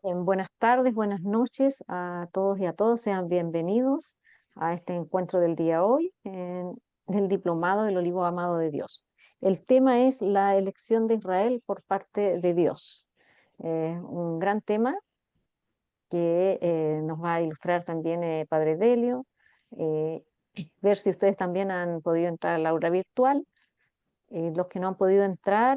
Buenas tardes, buenas noches a todos y a todas. Sean bienvenidos a este encuentro del día hoy en el Diplomado del Olivo Amado de Dios. El tema es la elección de Israel por parte de Dios. Un gran tema que nos va a ilustrar también Padre Delio. eh, Ver si ustedes también han podido entrar al aula virtual. Los que no han podido entrar,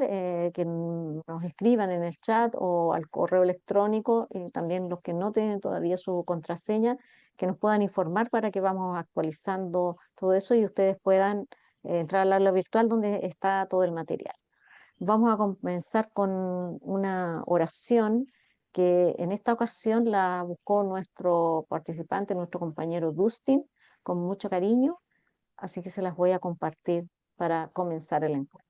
que nos escriban en el chat o al correo electrónico, también los que no tienen todavía su contraseña, que nos puedan informar para que vamos actualizando todo eso y ustedes puedan entrar al aula virtual donde está todo el material. Vamos a comenzar con una oración que en esta ocasión la buscó nuestro participante, nuestro compañero Dustin, con mucho cariño, así que se las voy a compartir para comenzar el encuentro.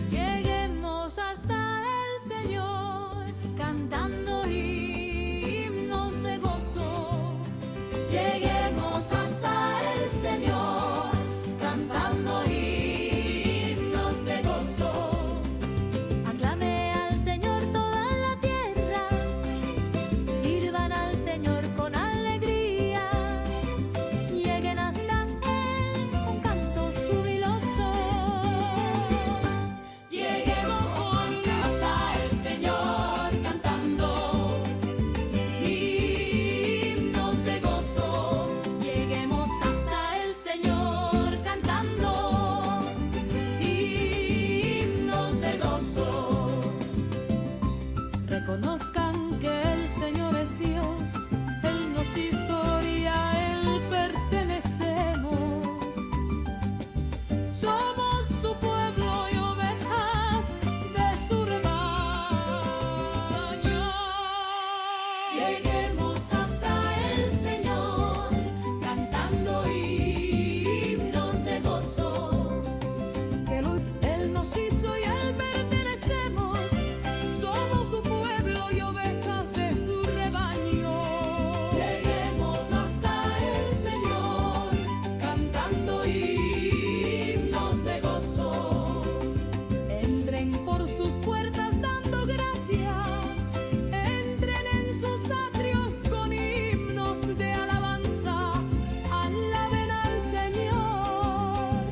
Lleguemos hasta el Señor cantando himnos de gozo. Lleguemos hasta el Señor cantando himnos de gozo. Aclame al Señor toda la tierra, sirvan al Señor con alegría. Lleguen hasta Él con canto jubiloso. Lleguemos hasta el Señor cantando himnos de gozo. Lleguemos hasta el Señor cantando himnos de gozo. Reconozcan que el Señor es Dios, Él nos hizo y a Él pertenecemos. Somos su pueblo y ovejas de su rebaño. Lleguemos hasta el Señor cantando himnos de gozo. Que Él nos hizo y a Él pertenecemos. Somos su pueblo y ovejas de su rebaño. Lleguemos hasta el Señor cantando himnos de gozo. Entren por sus puertas dando gracias. Entren en sus atrios con himnos de alabanza. Alaben al Señor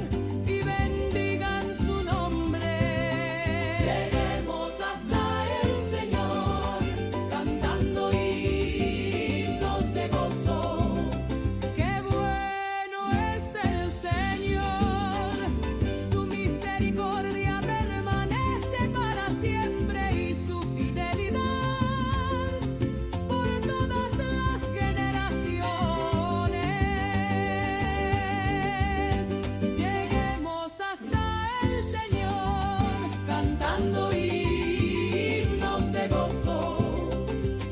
y bendigan su nombre. Lleguemos hasta el Señor cantando himnos de gozo. Qué bueno es el Señor, su misericordia permanece para siempre y su fidelidad por todas las generaciones. Lleguemos hasta el Señor cantando himnos de gozo.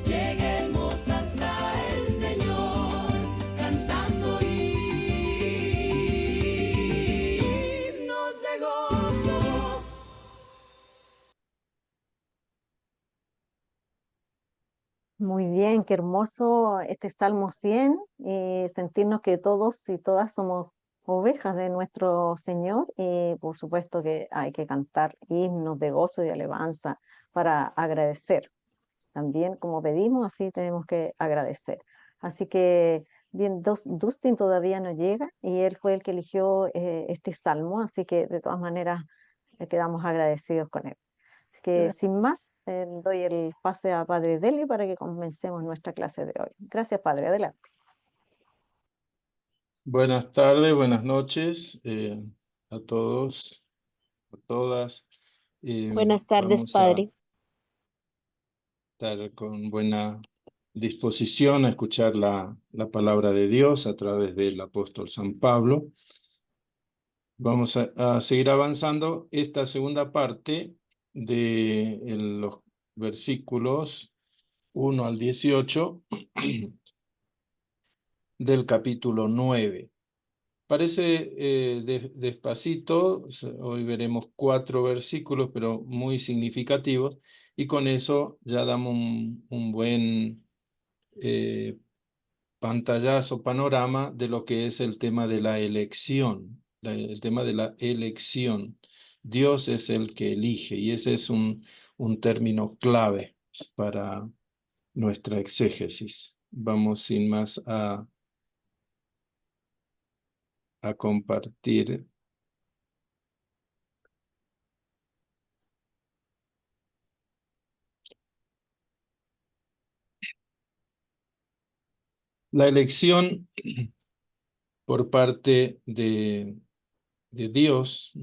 Lleguemos hasta el Señor cantando himnos de gozo. Muy bien, qué hermoso este Salmo 100, sentirnos que todos y todas somos ovejas de nuestro Señor y por supuesto que hay que cantar himnos de gozo y de alabanza para agradecer. También como pedimos, así tenemos que agradecer. Así que, bien, Dustin todavía no llega y él fue el que eligió este Salmo, así que de todas maneras quedamos agradecidos con él. Así que sin más, doy el pase a Padre Delio para que comencemos nuestra clase de hoy. Gracias, Padre. Adelante. Buenas tardes, buenas noches a todos, a todas. Buenas tardes, Vamos a padre. estar con buena disposición a escuchar la palabra de Dios a través del apóstol San Pablo. Vamos a seguir avanzando esta segunda parte de los versículos 1 al 18 del capítulo 9. Parece despacito, hoy veremos 4 versículos, pero muy significativos, y con eso ya damos un buen pantallazo, panorama de lo que es el tema de la elección, el tema de la elección. Dios es el que elige, y ese es un término clave para nuestra exégesis. Vamos sin más a compartir. La elección por parte de Dios,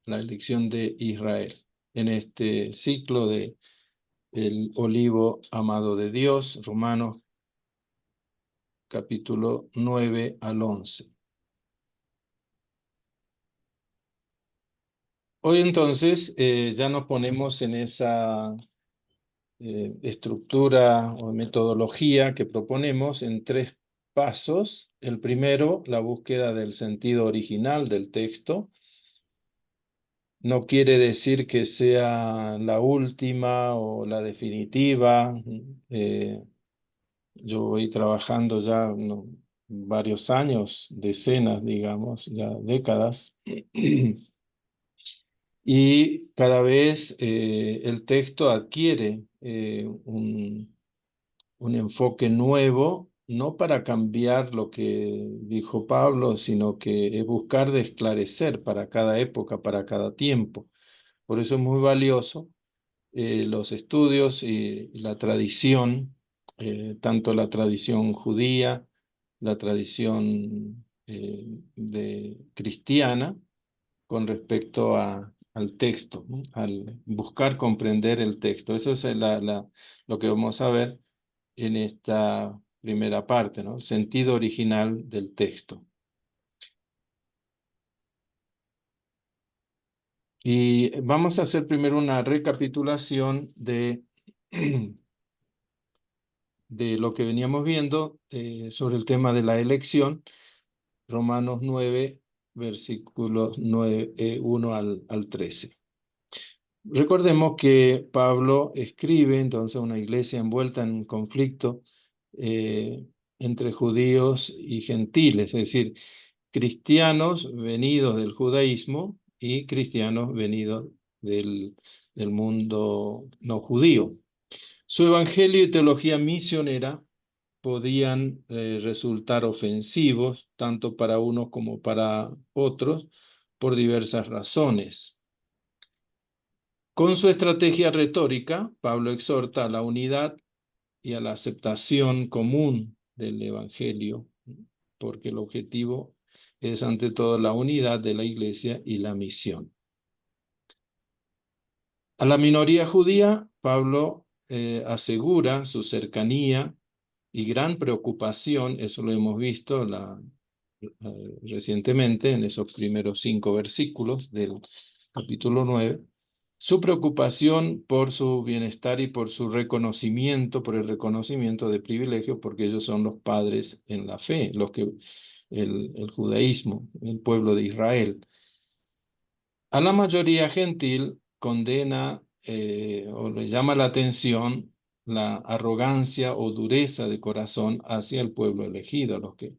la elección de Israel, en este ciclo de el olivo amado de Dios, Romanos capítulo 9 al 11. Hoy entonces ya nos ponemos en esa estructura o metodología que proponemos en 3 pasos. El primero, la búsqueda del sentido original del texto. No quiere decir que sea la última o la definitiva. Yo voy trabajando ya varios años, decenas, digamos, ya décadas, y cada vez el texto adquiere un enfoque nuevo, no para cambiar lo que dijo Pablo, sino que es buscar de esclarecer para cada época, para cada tiempo. Por eso es muy valioso los estudios y la tradición, tanto la tradición judía, la tradición cristiana, con respecto al texto, ¿no? Al buscar comprender el texto. Eso es lo que vamos a ver en esta primera parte, ¿no? El sentido original del texto. Y vamos a hacer primero una recapitulación de lo que veníamos viendo sobre el tema de la elección, Romanos 9, versículos 1 al 13. Recordemos que Pablo escribe entonces a una iglesia envuelta en un conflicto entre judíos y gentiles, es decir, cristianos venidos del judaísmo y cristianos venidos del mundo no judío. Su evangelio y teología misionera podían resultar ofensivos tanto para unos como para otros por diversas razones. Con su estrategia retórica, Pablo exhorta a la unidad y a la aceptación común del evangelio, porque el objetivo es ante todo la unidad de la iglesia y la misión. A la minoría judía, Pablo asegura su cercanía y gran preocupación, eso lo hemos visto recientemente en esos primeros 5 versículos del capítulo 9, su preocupación por su bienestar y por su reconocimiento, por el reconocimiento de privilegios, porque ellos son los padres en la fe, el judaísmo, el pueblo de Israel. A la mayoría gentil condena o le llama la atención la arrogancia o dureza de corazón hacia el pueblo elegido, los que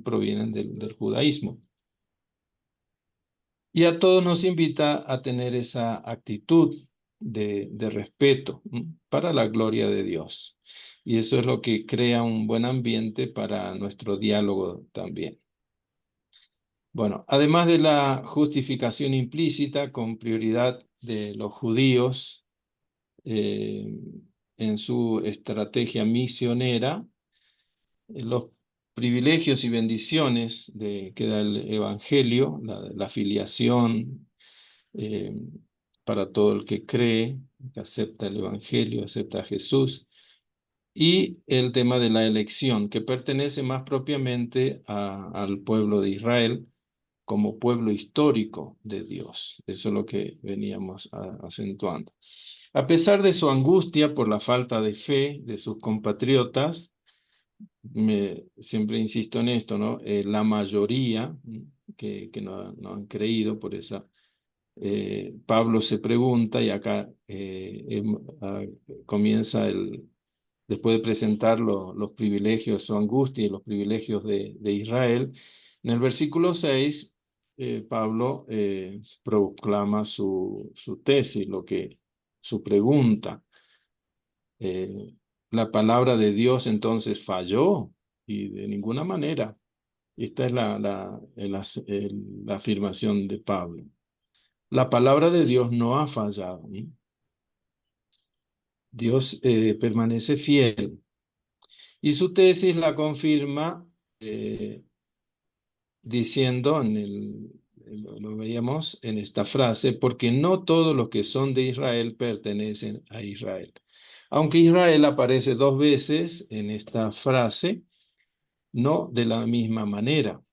provienen del judaísmo. Y a todos nos invita a tener esa actitud de respeto para la gloria de Dios. Y eso es lo que crea un buen ambiente para nuestro diálogo también. Bueno, además de la justificación implícita con prioridad de los judíos en su estrategia misionera, los privilegios y bendiciones que da el Evangelio, la filiación para todo el que cree, que acepta el Evangelio, acepta a Jesús, y el tema de la elección, que pertenece más propiamente al pueblo de Israel como pueblo histórico de Dios. Eso es lo que veníamos acentuando. A pesar de su angustia por la falta de fe de sus compatriotas, siempre insisto en esto, ¿no? La mayoría que no han creído por esa Pablo se pregunta, y acá comienza después de presentar los privilegios, su angustia y los privilegios de Israel, en el versículo 6, Pablo proclama su tesis, su pregunta. La palabra de Dios entonces falló, y de ninguna manera. Esta es la afirmación de Pablo. La palabra de Dios no ha fallado. Dios permanece fiel. Y su tesis la confirma diciendo, lo veíamos en esta frase, porque no todos los que son de Israel pertenecen a Israel. Aunque Israel aparece 2 veces en esta frase, no de la misma manera.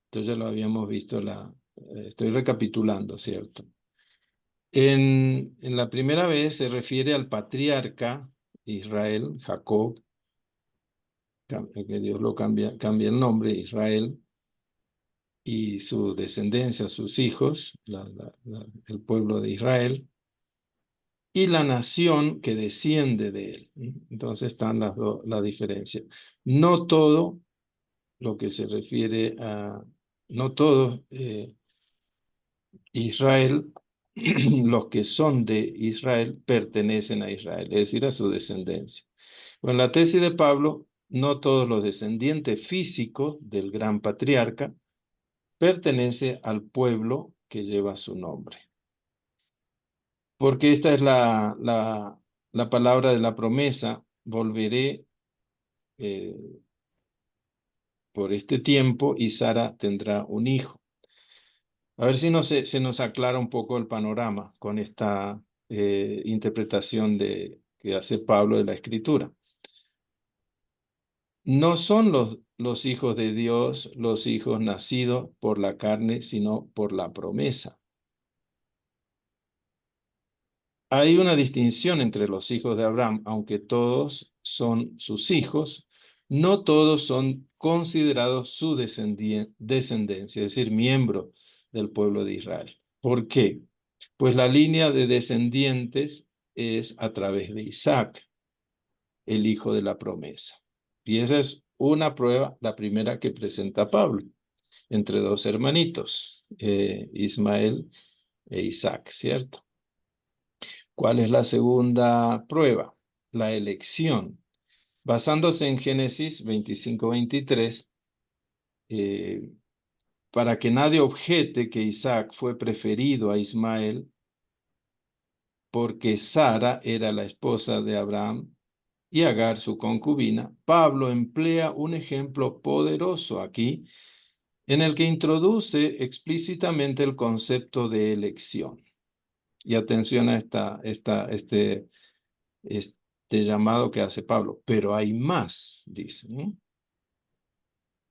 Entonces ya lo habíamos visto, estoy recapitulando, ¿cierto? En la primera vez se refiere al patriarca Israel, Jacob, que Dios lo cambia el nombre, Israel, y su descendencia, sus hijos, el pueblo de Israel, y la nación que desciende de él. Entonces están la diferencia. No todo lo que se refiere no todo Israel, los que son de Israel pertenecen a Israel, es decir, a su descendencia. En la tesis de Pablo, no todos los descendientes físicos del gran patriarca pertenecen al pueblo que lleva su nombre. Porque esta es la palabra de la promesa: volveré por este tiempo y Sara tendrá un hijo. A ver si se nos aclara un poco el panorama con esta interpretación que hace Pablo de la Escritura. No son los hijos de Dios los hijos nacidos por la carne, sino por la promesa. Hay una distinción entre los hijos de Abraham, aunque todos son sus hijos, no todos son considerados su descendencia, es decir, miembro del pueblo de Israel. ¿Por qué? Pues la línea de descendientes es a través de Isaac, el hijo de la promesa. Y esa es una prueba, la primera que presenta Pablo, entre 2 hermanitos, Ismael e Isaac, ¿cierto? ¿Cuál es la segunda prueba? La elección. Basándose en Génesis 25-23, para que nadie objete que Isaac fue preferido a Ismael, porque Sara era la esposa de Abraham y Agar su concubina, Pablo emplea un ejemplo poderoso aquí, en el que introduce explícitamente el concepto de elección. Y atención a este llamado que hace Pablo. Pero hay más, dice.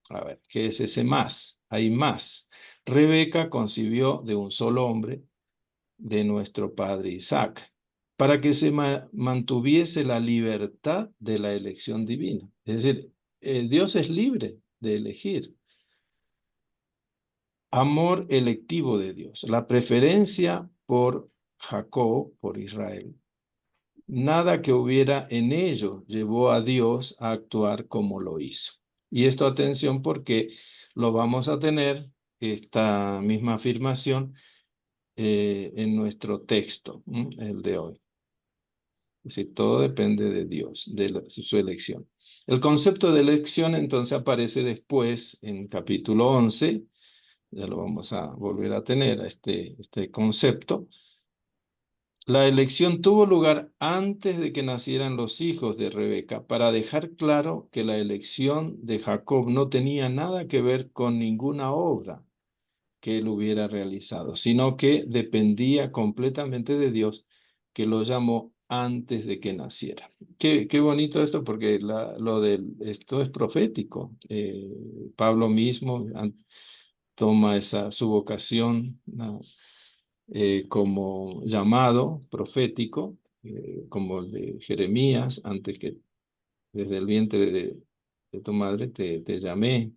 A ver, ¿qué es ese más? Hay más. Rebeca concibió de un solo hombre, de nuestro padre Isaac, para que se mantuviese la libertad de la elección divina. Es decir, Dios es libre de elegir. Amor electivo de Dios, la preferencia por Jacob, por Israel. Nada que hubiera en ello llevó a Dios a actuar como lo hizo. Y esto, atención, porque lo vamos a tener, esta misma afirmación, en nuestro texto, el de hoy. Es decir, todo depende de Dios, de su elección. El concepto de elección entonces aparece después en capítulo 11, ya lo vamos a volver a tener, este concepto. La elección tuvo lugar antes de que nacieran los hijos de Rebeca, para dejar claro que la elección de Jacob no tenía nada que ver con ninguna obra que él hubiera realizado, sino que dependía completamente de Dios, que lo llamó antes de que naciera. Qué bonito esto, porque esto es profético. Pablo mismo toma su vocación como llamado profético, como el de Jeremías, antes que desde el vientre de tu madre te llamé.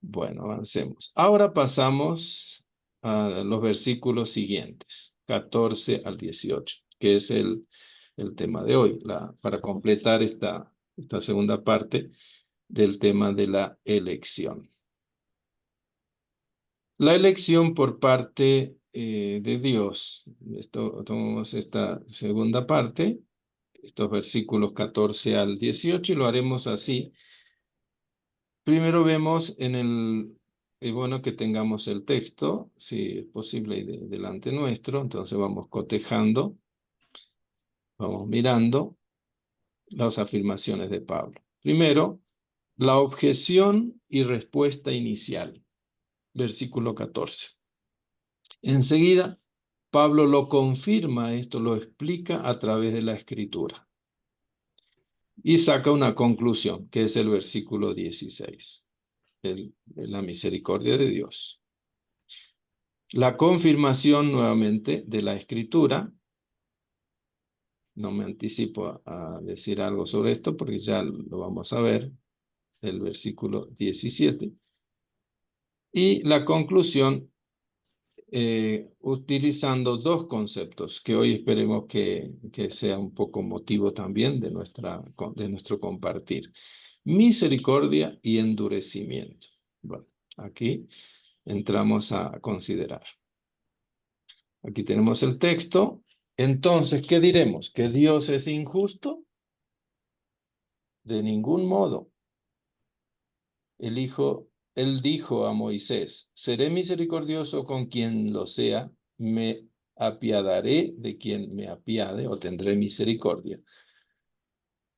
Bueno, avancemos. Ahora pasamos a los versículos siguientes, 14 al 18, que es el tema de hoy, para completar esta segunda parte del tema de la elección. La elección por parte de Dios. Tomamos esta segunda parte, estos versículos 14 al 18, y lo haremos así. Primero vemos es bueno que tengamos el texto, si es posible, delante nuestro. Entonces vamos cotejando, vamos mirando las afirmaciones de Pablo. Primero, la objeción y respuesta inicial, versículo 14. Enseguida, Pablo lo confirma, esto lo explica a través de la Escritura. Y saca una conclusión, que es el versículo 16. La misericordia de Dios. La confirmación nuevamente de la Escritura. No me anticipo a decir algo sobre esto porque ya lo vamos a ver, el versículo 17. Y la conclusión utilizando dos conceptos que hoy esperemos que sea un poco motivo también de nuestro compartir. Misericordia y endurecimiento. Bueno, aquí entramos a considerar. Aquí tenemos el texto. Entonces, ¿qué diremos? ¿Que Dios es injusto? De ningún modo. Él dijo a Moisés, seré misericordioso con quien lo sea, me apiadaré de quien me apiade o tendré misericordia.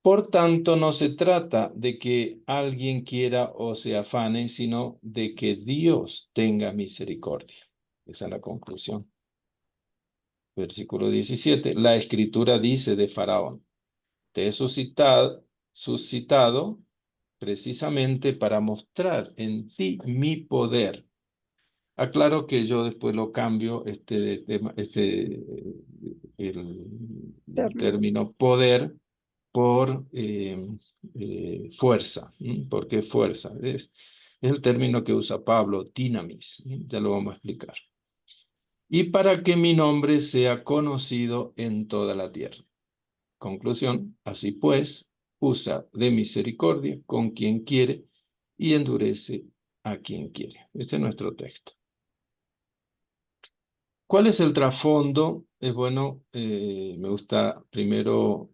Por tanto, no se trata de que alguien quiera o se afane, sino de que Dios tenga misericordia. Esa es la conclusión. Versículo 17. La Escritura dice de Faraón, te he suscitado precisamente para mostrar en ti mi poder. Aclaro que yo después lo cambio, el término poder por fuerza. ¿Por qué fuerza? Es el término que usa Pablo, dinamis. Ya lo vamos a explicar. Y para que mi nombre sea conocido en toda la tierra. Conclusión, así pues, usa de misericordia con quien quiere y endurece a quien quiere. Este es nuestro texto. ¿Cuál es el trasfondo? Es bueno, me gusta primero,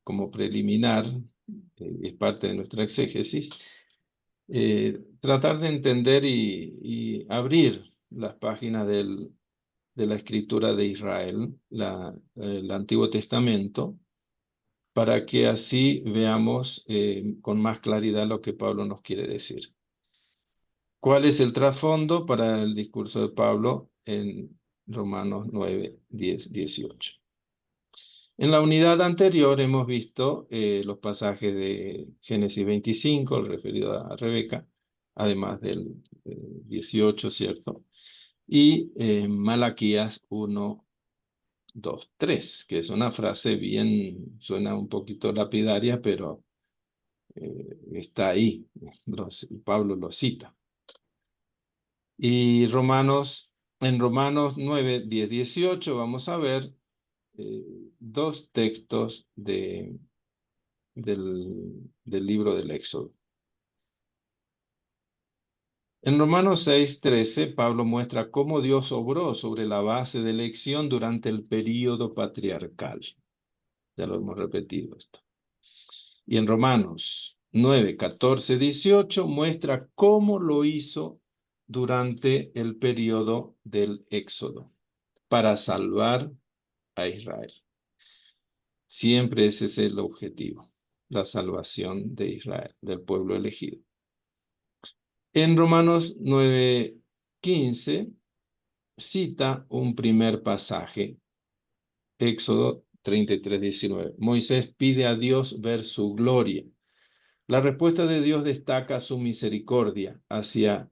como preliminar, es parte de nuestra exégesis, tratar de entender y abrir las páginas de la Escritura de Israel, el Antiguo Testamento, para que así veamos con más claridad lo que Pablo nos quiere decir. ¿Cuál es el trasfondo para el discurso de Pablo en Romanos 9, 10, 18? En la unidad anterior hemos visto los pasajes de Génesis 25, el referido a Rebeca, además del 18, ¿cierto? Y Malaquías 1, 2, 3, que es una frase suena un poquito lapidaria, pero está ahí. Pablo lo cita. Y en Romanos 9, 10, 18 vamos a ver dos textos del libro del Éxodo. En Romanos 6, 13, Pablo muestra cómo Dios obró sobre la base de elección durante el período patriarcal. Ya lo hemos repetido esto. Y en Romanos 9, 14, 18 muestra cómo lo hizo durante el período del Éxodo para salvar a Israel. Siempre ese es el objetivo, la salvación de Israel, del pueblo elegido. En Romanos 9, 15 cita un primer pasaje Éxodo 33:19. Moisés pide a Dios ver su gloria. La respuesta de Dios destaca su misericordia hacia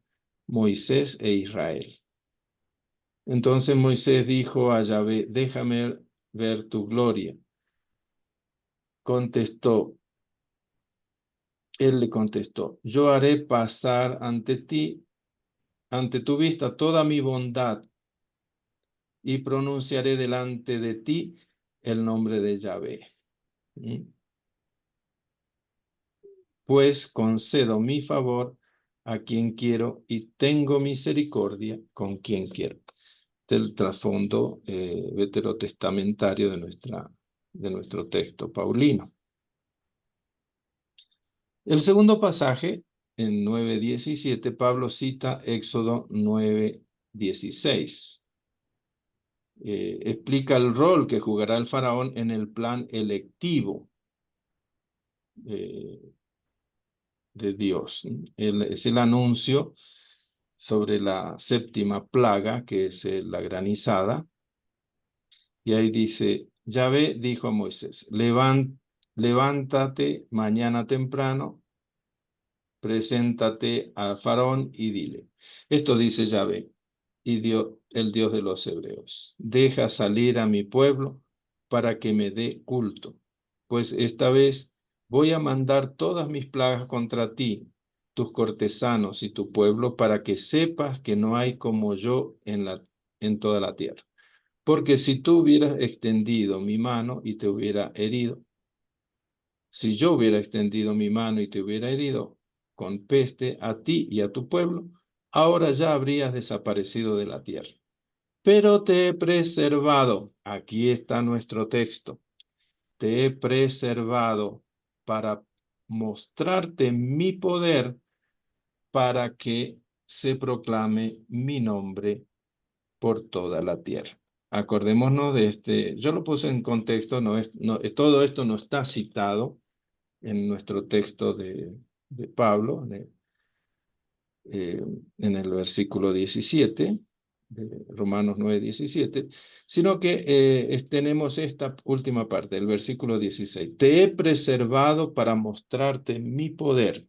Moisés e Israel. Entonces Moisés dijo a Yahvé, déjame ver tu gloria. Él le contestó, yo haré pasar ante ti, ante tu vista, toda mi bondad y pronunciaré delante de ti el nombre de Yahvé. Pues concedo mi favor a quien quiero y tengo misericordia con quien quiero. Del trasfondo veterotestamentario de nuestro texto paulino. El segundo pasaje, en 9:17, Pablo cita Éxodo 9:16. Explica el rol que jugará el faraón en el plan electivo de Dios. Es el anuncio sobre la séptima plaga, que es la granizada. Y ahí dice, Yahvé dijo a Moisés, levántate mañana temprano, preséntate al faraón y dile. Esto dice Yahvé, y el Dios de los hebreos. Deja salir a mi pueblo para que me dé culto, pues esta vez voy a mandar todas mis plagas contra ti, tus cortesanos y tu pueblo, para que sepas que no hay como yo en toda la tierra. Porque si tú hubieras extendido mi mano y te hubiera herido, si yo hubiera extendido mi mano y te hubiera herido con peste a ti y a tu pueblo, ahora ya habrías desaparecido de la tierra. Pero te he preservado, aquí está nuestro texto, te he preservado para mostrarte mi poder, para que se proclame mi nombre por toda la tierra. Acordémonos de yo lo puse en contexto, todo esto no está citado en nuestro texto de Pablo, en el versículo 17, de Romanos 9:17, sino que tenemos esta última parte, el versículo 16. Te he preservado para mostrarte mi poder,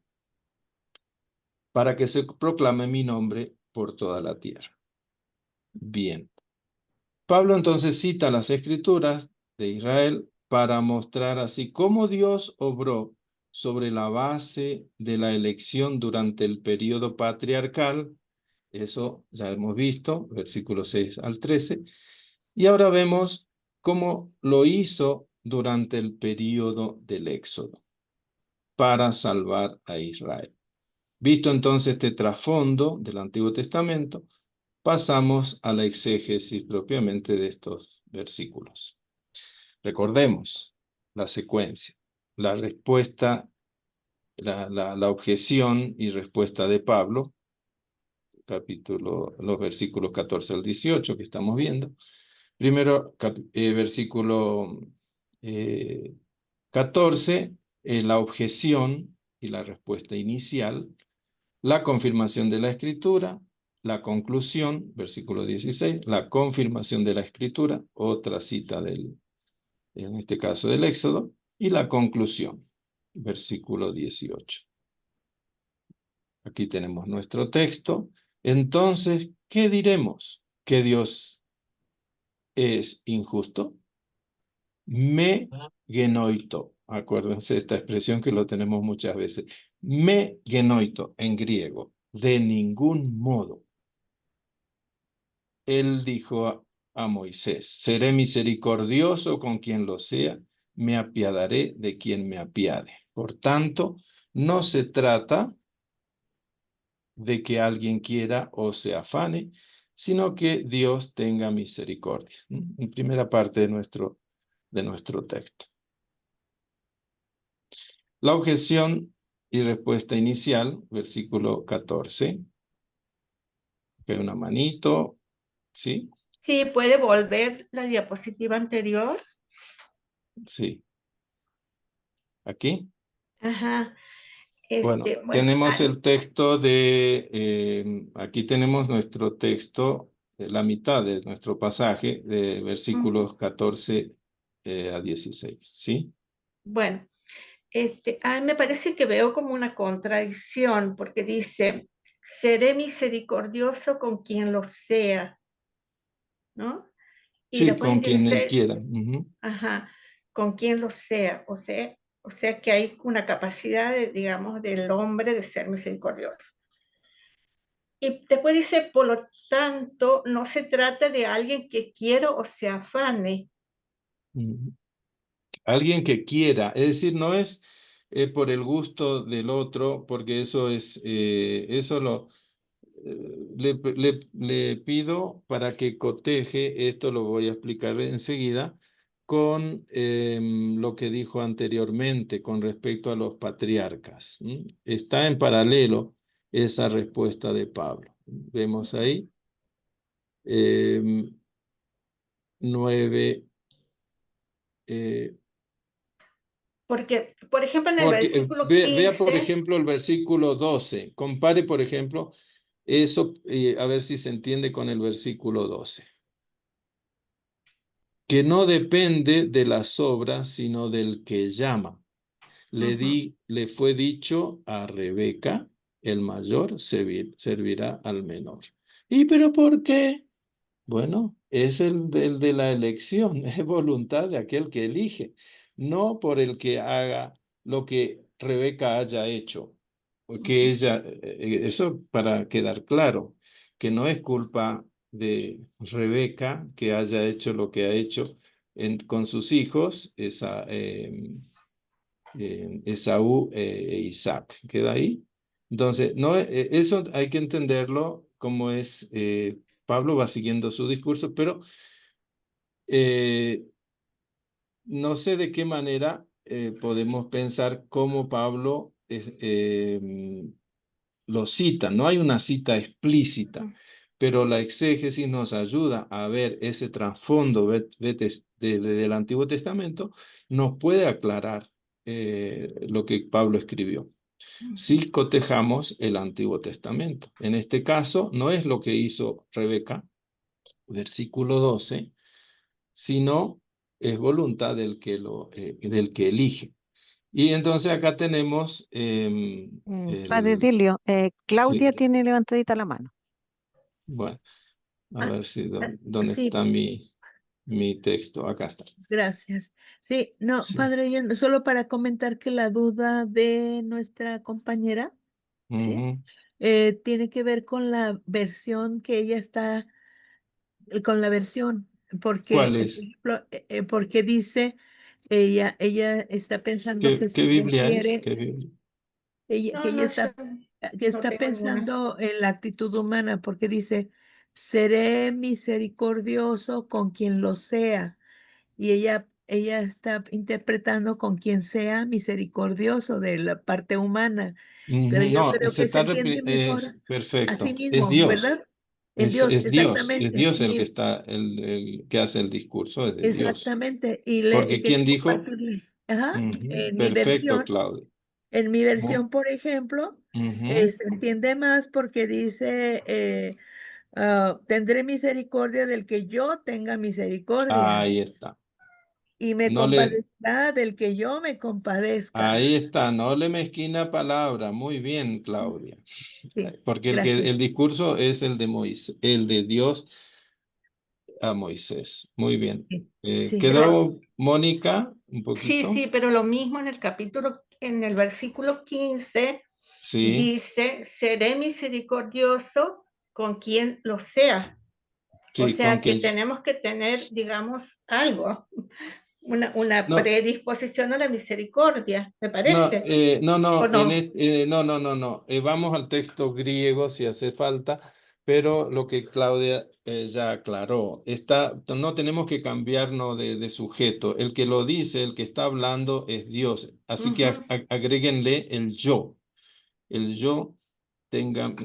para que se proclame mi nombre por toda la tierra. Bien. Pablo entonces cita las escrituras de Israel para mostrar así cómo Dios obró sobre la base de la elección durante el período patriarcal. Eso ya hemos visto, versículos 6 al 13. Y ahora vemos cómo lo hizo durante el período del Éxodo para salvar a Israel. Visto entonces este trasfondo del Antiguo Testamento, pasamos a la exégesis propiamente de estos versículos. Recordemos la secuencia, la respuesta, la objeción y respuesta de Pablo, los versículos 14 al 18 que estamos viendo. Primero, versículo 14, la objeción y la respuesta inicial, la confirmación de la escritura, la conclusión, versículo 16, la confirmación de la escritura, otra cita en este caso del Éxodo, y la conclusión, versículo 18. Aquí tenemos nuestro texto. Entonces, ¿qué diremos? ¿Que Dios es injusto? Me genoito. Acuérdense esta expresión que lo tenemos muchas veces. Me genoito en griego. De ningún modo. Él dijo a Moisés, seré misericordioso con quien lo sea, me apiadaré de quien me apiade. Por tanto, no se trata de que alguien quiera o se afane, sino que Dios tenga misericordia. En primera parte de nuestro texto. La objeción y respuesta inicial, versículo 14. Que una manito, ¿sí? Sí, ¿puede volver la diapositiva anterior? Sí. ¿Aquí? Ajá. Bueno, tenemos el texto aquí tenemos nuestro texto la mitad de nuestro pasaje, de versículos 14 a 16, ¿sí? Bueno, a mí me parece que veo como una contradicción, porque dice, seré misericordioso con quien lo sea, ¿no? Y Sí, después con en quien él 16, quiera. Ujú. ajá, con quien lo sea, o sea que hay una capacidad, digamos, del hombre de ser misericordioso. Y después dice, por lo tanto, no se trata de alguien que quiera o se afane. Ujú. Alguien que quiera, es decir, no es por el gusto del otro, porque eso le pido para que coteje, esto lo voy a explicar enseguida, con lo que dijo anteriormente con respecto a los patriarcas. Está en paralelo esa respuesta de Pablo. Vemos ahí 9. Porque, por ejemplo, en el Porque versículo vea, por 15, ejemplo, el versículo 12. Compare, por ejemplo, eso, a ver si se entiende con el versículo 12. Que no depende de las obras, sino del que llama. ujú, Le fue dicho a Rebeca, el mayor servirá al menor. ¿Y pero por qué? Bueno, es el de la elección, es voluntad de aquel que elige, no por el que haga lo que Rebeca haya hecho, porque ujú, ella, eso para quedar claro, que no es culpa de Rebeca que haya hecho lo que ha hecho con sus hijos, Esaú e Isaac. ¿Queda ahí? Entonces, no, eso hay que entenderlo como es, Pablo va siguiendo su discurso, pero eh, no sé de qué manera podemos pensar cómo Pablo lo cita. No hay una cita explícita, ujú, pero la exégesis nos ayuda a ver ese trasfondo del Antiguo Testamento, nos puede aclarar lo que Pablo escribió. ujú. Si cotejamos el Antiguo Testamento. En este caso, no es lo que hizo Rebeca, versículo 12, sino es voluntad del que elige. Y entonces acá tenemos Padre Dilio, sí, Claudia tiene levantadita la mano. bueno, a Ah, ver si dónde sí, está mi texto. Acá está. gracias. Sí, no, Sí. padre, solo para comentar que la duda de nuestra compañera, ¿sí? Ujú. Tiene que ver con la versión que ella está, con la versión, porque, ¿Cuál por es? ejemplo, porque dice, ella está pensando que ¿Qué se Biblia es? refiere, ¿Qué Biblia? que No, ella no, yo está, que no está tengo ninguna. pensando en la actitud humana, porque dice, seré misericordioso con quien lo sea. Y ella está interpretando con quien sea misericordioso de la parte humana, pero Ujú. yo No, creo se que se está entiende es mejor a sí perfecto. Es mismo, Dios. ¿verdad? En Dios, Es exactamente. Dios el que está, el que hace el discurso, es de Dios. Exactamente. Y Porque quería ¿quién dijo? compartirle, ajá, Ujú. Perfecto, Claudio. en mi Mu- versión, por ejemplo, ujú. se entiende más porque dice, tendré misericordia del que yo tenga misericordia Ahí está. y me No le, compadecerá del que yo me ahí compadezca. está, no le mezquina palabra. Muy bien, Claudia. Sí, Porque gracias. el discurso es el de Moisés, el de Dios a Moisés. Muy bien. Sí, sí, Pero ¿Quedó Mónica un sí, poquito? sí, pero lo mismo en el capítulo, en el versículo 15, Sí, dice, seré misericordioso con quien lo sea. O sí, con sea que quien tenemos que tener, digamos, algo, una no, predisposición a la misericordia, me no, parece, no, ¿o no, no? no, no, no, no. Vamos al texto griego si hace falta, pero lo que Claudia ya aclaró, no tenemos que cambiarnos de sujeto. El que lo dice, el que está hablando es Dios. Así que Ujú. agréguenle el yo. El yo tenga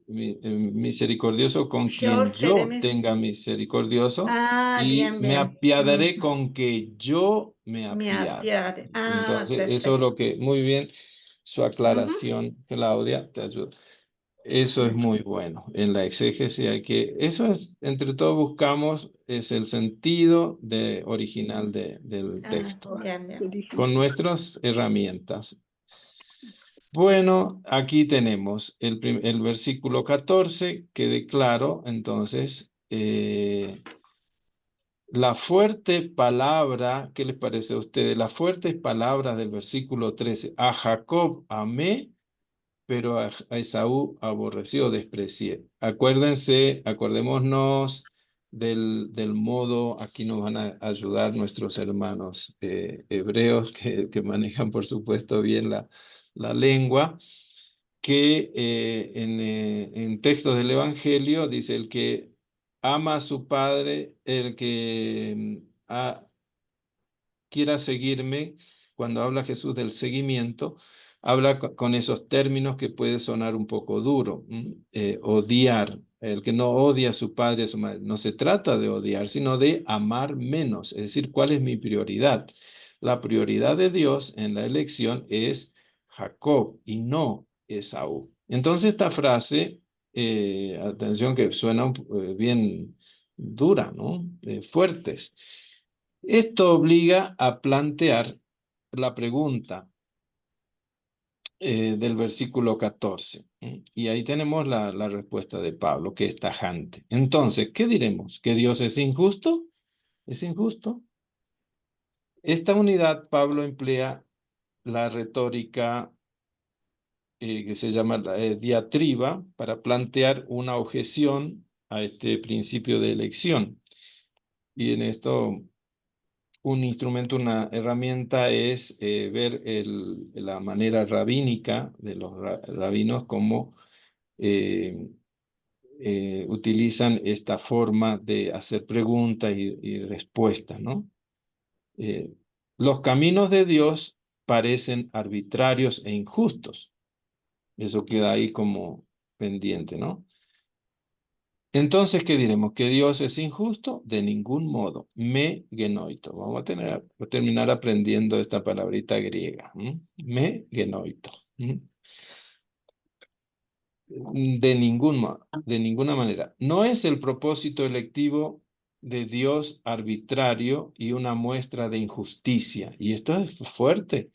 misericordioso con Yo quien seré yo tenga misericordioso y bien, me bien. apiadaré con que yo me Me apiade. apiade. Entonces, eso es Perfecto. lo que, muy bien, su Ujú. aclaración, Claudia, te ayuda. Eso es muy bueno. En la exégesis hay que, eso es, entre todos buscamos, es el sentido original del texto, Bien, bien. Qué con difícil. nuestras herramientas. Bueno, aquí tenemos el versículo 14, quede claro, entonces, la fuerte palabra, ¿qué les parece a ustedes? Las fuertes palabras del versículo 13, a Jacob amé, pero a Esaú aborreció, desprecié. Acuérdense, acordémonos del modo, aquí nos van a ayudar nuestros hermanos hebreos que manejan, por supuesto, bien la lengua, que en textos del Evangelio dice el que ama a su padre, el que quiera seguirme, cuando habla Jesús del seguimiento, habla con esos términos que puede sonar un poco duro. Odiar, el que no odia a su padre, a su madre. No se trata de odiar, sino de amar menos, es decir, ¿cuál es mi prioridad? La prioridad de Dios en la elección es Jacob y no Esaú. Entonces esta frase, atención que suena bien dura, ¿no? Fuertes. Esto obliga a plantear la pregunta del versículo 14. Y ahí tenemos la respuesta de Pablo, que es tajante. Entonces, ¿qué diremos? ¿Que Dios es injusto? ¿Es injusto? Esta unidad Pablo emplea la retórica que se llama diatriba para plantear una objeción a este principio de elección. Y en esto un instrumento, una herramienta es ver la manera rabínica de los rabinos cómo utilizan esta forma de hacer preguntas y respuestas, ¿no? Eh, los caminos de Dios parecen arbitrarios e injustos. Eso queda ahí como pendiente, ¿no? Entonces, ¿qué diremos? ¿Que Dios es injusto? De ningún modo. Me genoito. Vamos a terminar aprendiendo esta palabrita griega. Me genoito. De ninguna manera. No es el propósito electivo de Dios arbitrario y una muestra de injusticia. Y esto es fuerte,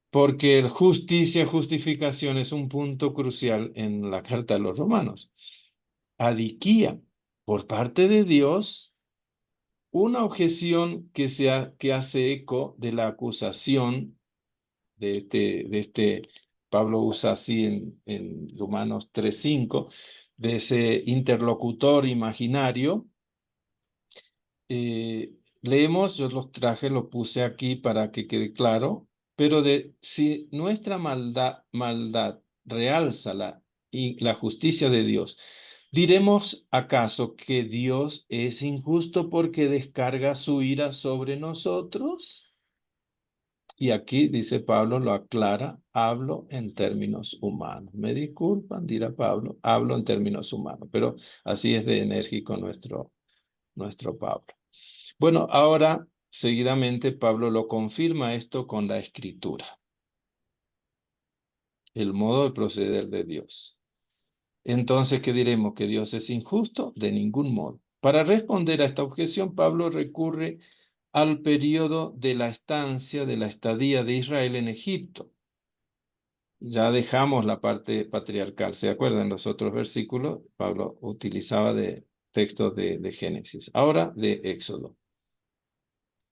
porque el justicia, justificación es un punto crucial en la carta de los Romanos. Adiquía por parte de Dios una objeción que hace eco de la acusación Pablo usa así en Romanos 3:5, de ese interlocutor imaginario. Leemos, yo los traje, los puse aquí para que quede claro, pero si nuestra maldad realza la justicia de Dios, ¿diremos acaso que Dios es injusto porque descarga su ira sobre nosotros? Y aquí dice Pablo, lo aclara, hablo en términos humanos. Me disculpan, dirá Pablo, hablo en términos humanos, pero así es de enérgico nuestro Pablo. Bueno, ahora seguidamente Pablo lo confirma esto con la escritura, el modo de proceder de Dios. Entonces, ¿qué diremos? ¿Que Dios es injusto? De ningún modo. Para responder a esta objeción, Pablo recurre al periodo de la estancia, de la estadía de Israel en Egipto. Ya dejamos la parte patriarcal. ¿Se acuerdan los otros versículos? Pablo utilizaba de textos de Génesis. Ahora de Éxodo.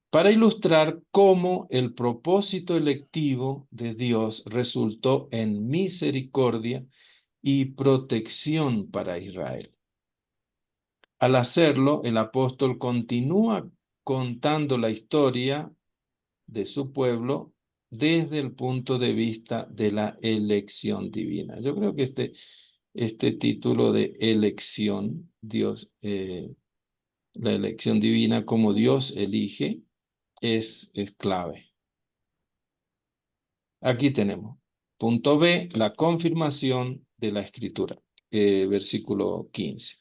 Para ilustrar cómo el propósito electivo de Dios resultó en misericordia y protección para Israel. Al hacerlo, el apóstol continúa contando la historia de su pueblo desde el punto de vista de la elección divina. Yo creo que este título de elección, la elección divina, como Dios elige, es clave. Aquí tenemos. Punto B, la confirmación de la escritura. Versículo 15.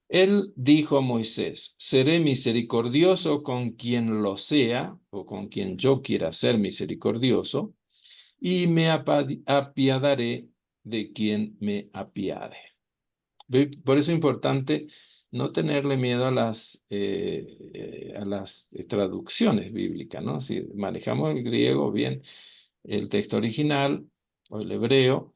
Él dijo a Moisés, seré misericordioso con quien lo sea, o con quien yo quiera ser misericordioso, y me apiadaré de quien me apiade. Por eso es importante no tenerle miedo a las traducciones bíblicas, ¿no? Si manejamos el griego bien, el texto original o el hebreo,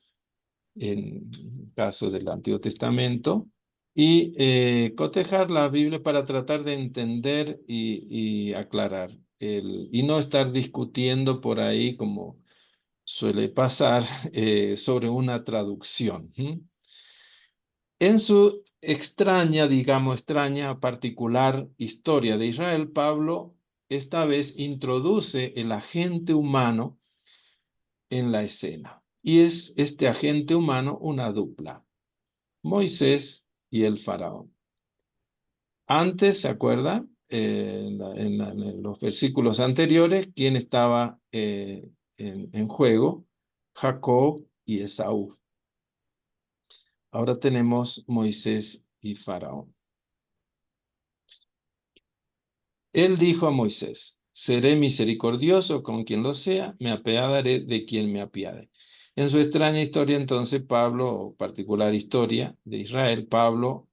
en caso del Antiguo Testamento, y cotejar la Biblia para tratar de entender y aclarar, y no estar discutiendo por ahí como suele pasar sobre una traducción. En su extraña, digamos, extraña, particular historia de Israel, Pablo esta vez introduce el agente humano en la escena. Y es este agente humano una dupla, Moisés y el faraón. Antes, ¿se acuerdan? En los versículos anteriores, ¿quién estaba en juego? Jacob y Esaú. Ahora tenemos Moisés y Faraón. Él dijo a Moisés: seré misericordioso con quien lo sea, me apiadaré de quien me apiade. En su extraña historia, entonces, Pablo, o particular historia de Israel, Pablo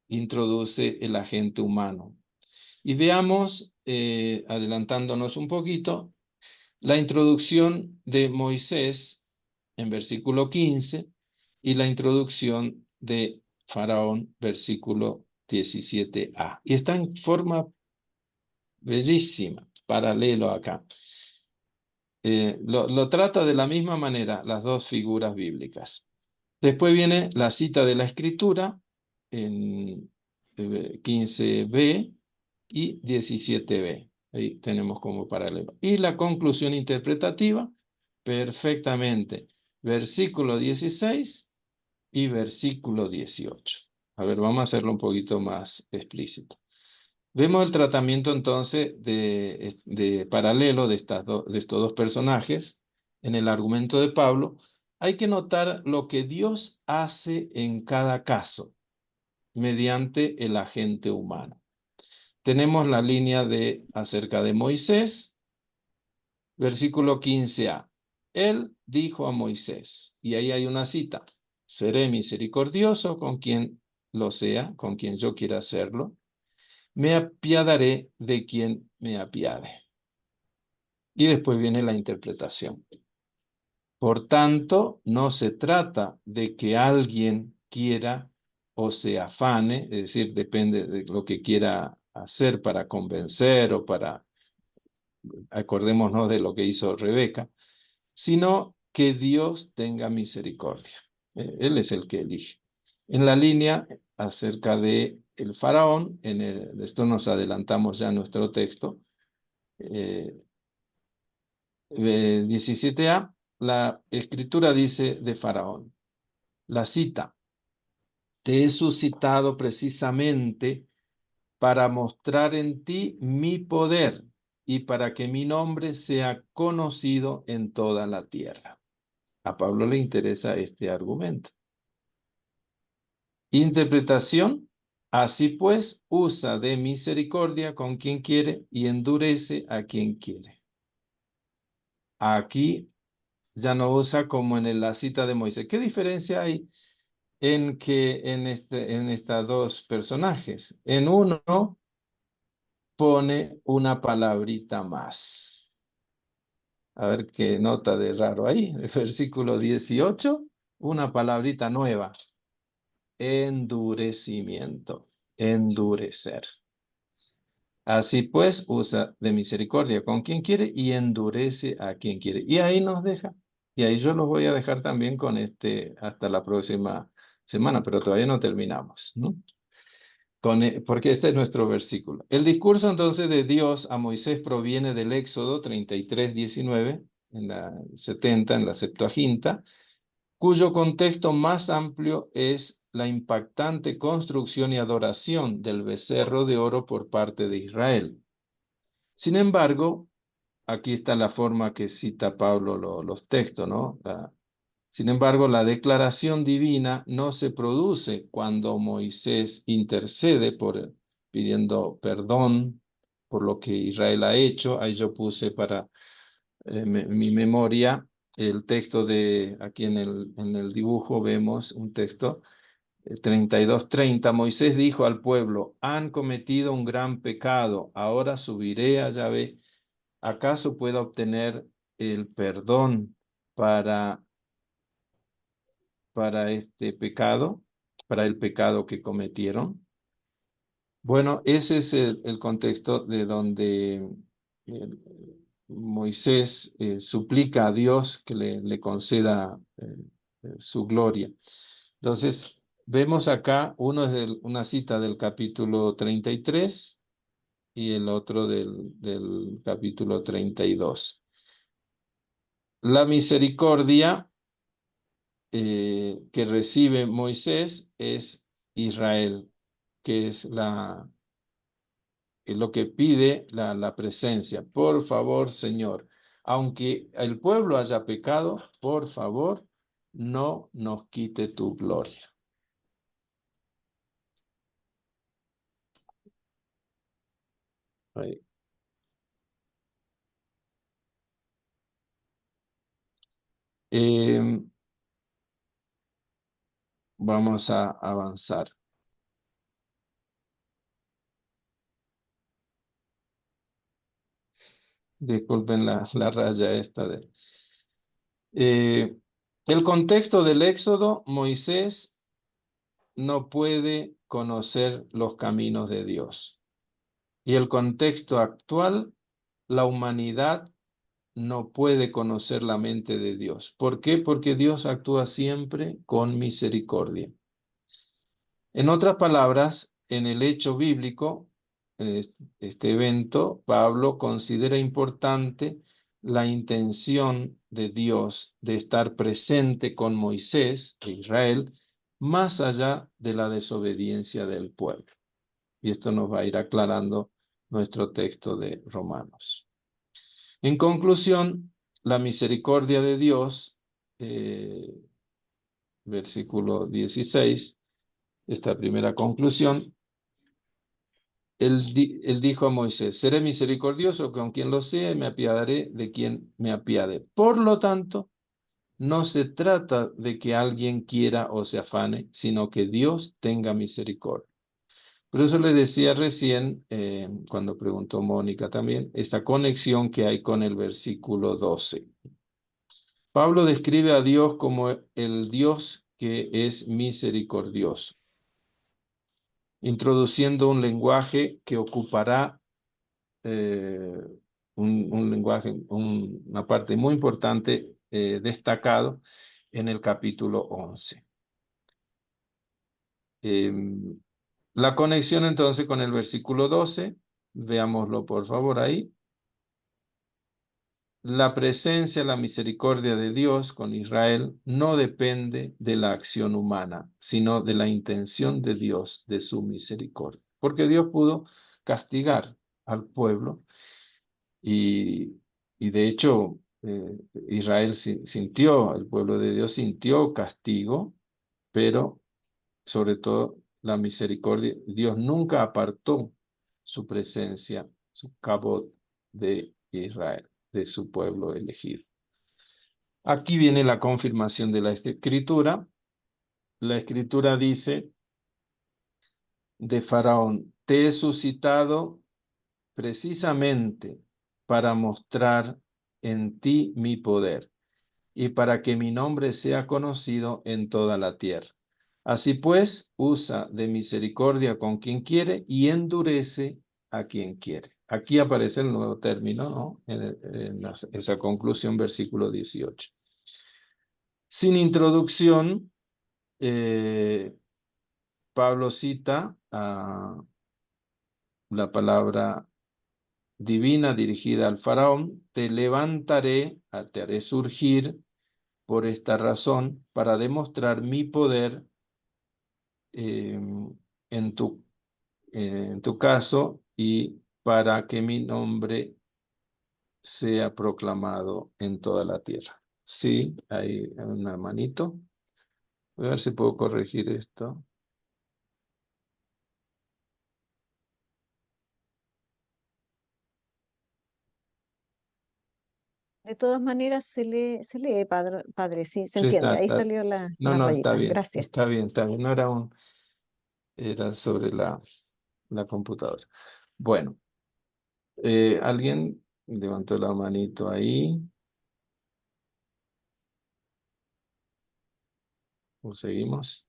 introduce el agente humano. Y veamos, adelantándonos un poquito, la introducción de Moisés en versículo 15 y la introducción de Faraón, versículo 17a. Y está en forma bellísima, paralelo acá. Lo trata de la misma manera las dos figuras bíblicas. Después viene la cita de la Escritura en 15b y 17b. Ahí tenemos como paralelo. Y la conclusión interpretativa, perfectamente. Versículo 16 y versículo 18. A ver, vamos a hacerlo un poquito más explícito. Vemos el tratamiento entonces de paralelo de estos dos personajes en el argumento de Pablo. Hay que notar lo que Dios hace en cada caso mediante el agente humano. Tenemos la línea acerca de Moisés, versículo 15a. Él dijo a Moisés, y ahí hay una cita: seré misericordioso con quien lo sea, con quien yo quiera hacerlo. Me apiadaré de quien me apiade. Y después viene la interpretación. Por tanto, no se trata de que alguien quiera o se afane, es decir, depende de lo que quiera hacer para convencer o para, acordémonos de lo que hizo Rebeca, sino que Dios tenga misericordia. Él es el que elige. En la línea acerca de el faraón, esto nos adelantamos ya en nuestro texto, 17a, la escritura dice de faraón, la cita: te he suscitado precisamente para mostrar en ti mi poder y para que mi nombre sea conocido en toda la tierra. A Pablo le interesa este argumento. Interpretación: así pues, usa de misericordia con quien quiere y endurece a quien quiere. Aquí ya no usa como en la cita de Moisés. ¿Qué diferencia hay en estos dos personajes? En uno pone una palabrita más. A ver qué nota de raro ahí. El versículo 18, una palabrita nueva: endurecimiento, endurecer. Así pues, usa de misericordia con quien quiere y endurece a quien quiere. Y ahí nos deja. Y ahí yo los voy a dejar también con hasta la próxima semana, pero todavía no terminamos, ¿no? Porque este es nuestro versículo. El discurso entonces de Dios a Moisés proviene del Éxodo 33:19, en la 70, en la Septuaginta, cuyo contexto más amplio es la impactante construcción y adoración del becerro de oro por parte de Israel. Sin embargo, aquí está la forma que cita Pablo los textos, ¿no? Sin embargo, la declaración divina no se produce cuando Moisés intercede pidiendo perdón por lo que Israel ha hecho. Ahí yo puse para mi memoria el texto de, aquí en el dibujo vemos un texto, 32:30, Moisés dijo al pueblo, han cometido un gran pecado, ahora subiré a Yahvé, ¿acaso puedo obtener el perdón para, para este pecado, para el pecado que cometieron? Bueno, ese es el contexto de donde eh, Moisés suplica a Dios que le conceda su gloria. Entonces, vemos acá, uno es una cita del capítulo 33 y el otro del capítulo 32. La misericordia que recibe Moisés es Israel, que es lo que pide la presencia. Por favor, Señor, aunque el pueblo haya pecado, por favor, no nos quite tu gloria. Ahí. Vamos a avanzar. Disculpen la raya esta de... el contexto del Éxodo, Moisés no puede conocer los caminos de Dios. Y el contexto actual, la humanidad no puede conocer la mente de Dios. ¿Por qué? Porque Dios actúa siempre con misericordia. En otras palabras, en el hecho bíblico, este evento, Pablo considera importante la intención de Dios de estar presente con Moisés e Israel, más allá de la desobediencia del pueblo. Y esto nos va a ir aclarando nuestro texto de Romanos. En conclusión, la misericordia de Dios, versículo 16, esta primera conclusión, él dijo a Moisés, seré misericordioso con quien lo sea y me apiadaré de quien me apiade. Por lo tanto, no se trata de que alguien quiera o se afane, sino que Dios tenga misericordia. Por eso le decía recién, cuando preguntó Mónica también, esta conexión que hay con el versículo 12. Pablo describe a Dios como el Dios que es misericordioso, introduciendo un lenguaje que ocupará eh, un lenguaje, una parte muy importante, destacado en el capítulo 11. La conexión entonces con el versículo 12, veámoslo por favor ahí. La presencia, la misericordia de Dios con Israel no depende de la acción humana, sino de la intención de Dios, de su misericordia. Porque Dios pudo castigar al pueblo y de hecho Israel sintió, el pueblo de Dios sintió castigo, pero sobre todo la misericordia. Dios nunca apartó su presencia, su cabot de Israel, de su pueblo elegido. Aquí viene la confirmación de la escritura. La escritura dice de Faraón, te he suscitado precisamente para mostrar en ti mi poder y para que mi nombre sea conocido en toda la tierra. Así pues, usa de misericordia con quien quiere y endurece a quien quiere. Aquí aparece el nuevo término, ¿no? En esa conclusión, versículo 18. Sin introducción, Pablo cita a la palabra divina dirigida al faraón, te levantaré, te haré surgir por esta razón, para demostrar mi poder eh, en tu caso y para que mi nombre sea proclamado en toda la tierra. Sí, hay una manito. Voy a ver si puedo corregir esto. De todas maneras, se lee, padre, sí, se Sí, entiende. Ahí está. salió No, las no, rayitas. Gracias. está bien, está bien. No era era sobre la computadora. Bueno, ¿alguien levantó la manito ahí? ¿O seguimos?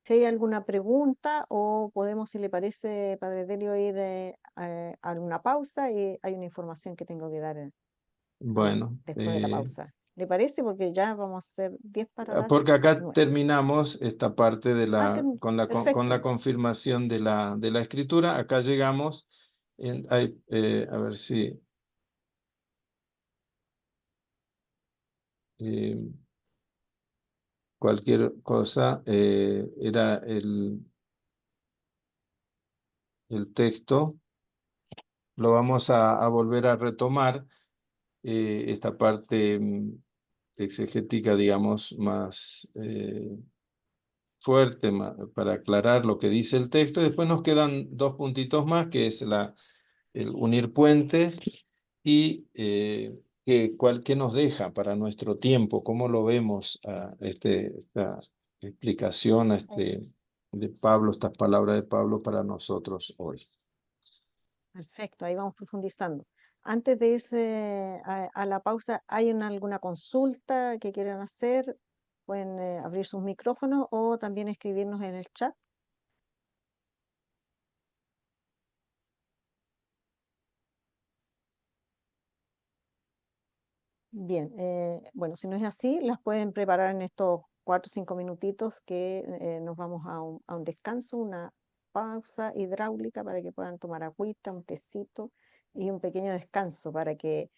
Si hay alguna pregunta o podemos, si le parece, padre Delio, ir a una pausa y hay una información que tengo que dar Bueno, después de la pausa. ¿Le parece? Porque ya vamos a hacer 10 para porque las acá 9. terminamos esta parte de con la Perfecto. confirmación de de la escritura. Acá llegamos, a ver si eh, cualquier cosa era el texto. Lo vamos a volver a retomar, esta parte exegética, digamos, más fuerte para aclarar lo que dice el texto. Después nos quedan dos puntitos más, que es el unir puentes y qué nos deja para nuestro tiempo, cómo lo vemos a esta explicación de Pablo, estas palabras de Pablo para nosotros hoy. Perfecto, ahí vamos profundizando. Antes de irse a la pausa, ¿hay alguna consulta que quieran hacer? Pueden abrir sus micrófonos o también escribirnos en el chat. Bien, bueno, si no es así, las pueden preparar en estos 4 o 5 minutitos que nos vamos a un descanso, una pausa hidráulica para que puedan tomar agüita, un tecito y un pequeño descanso para que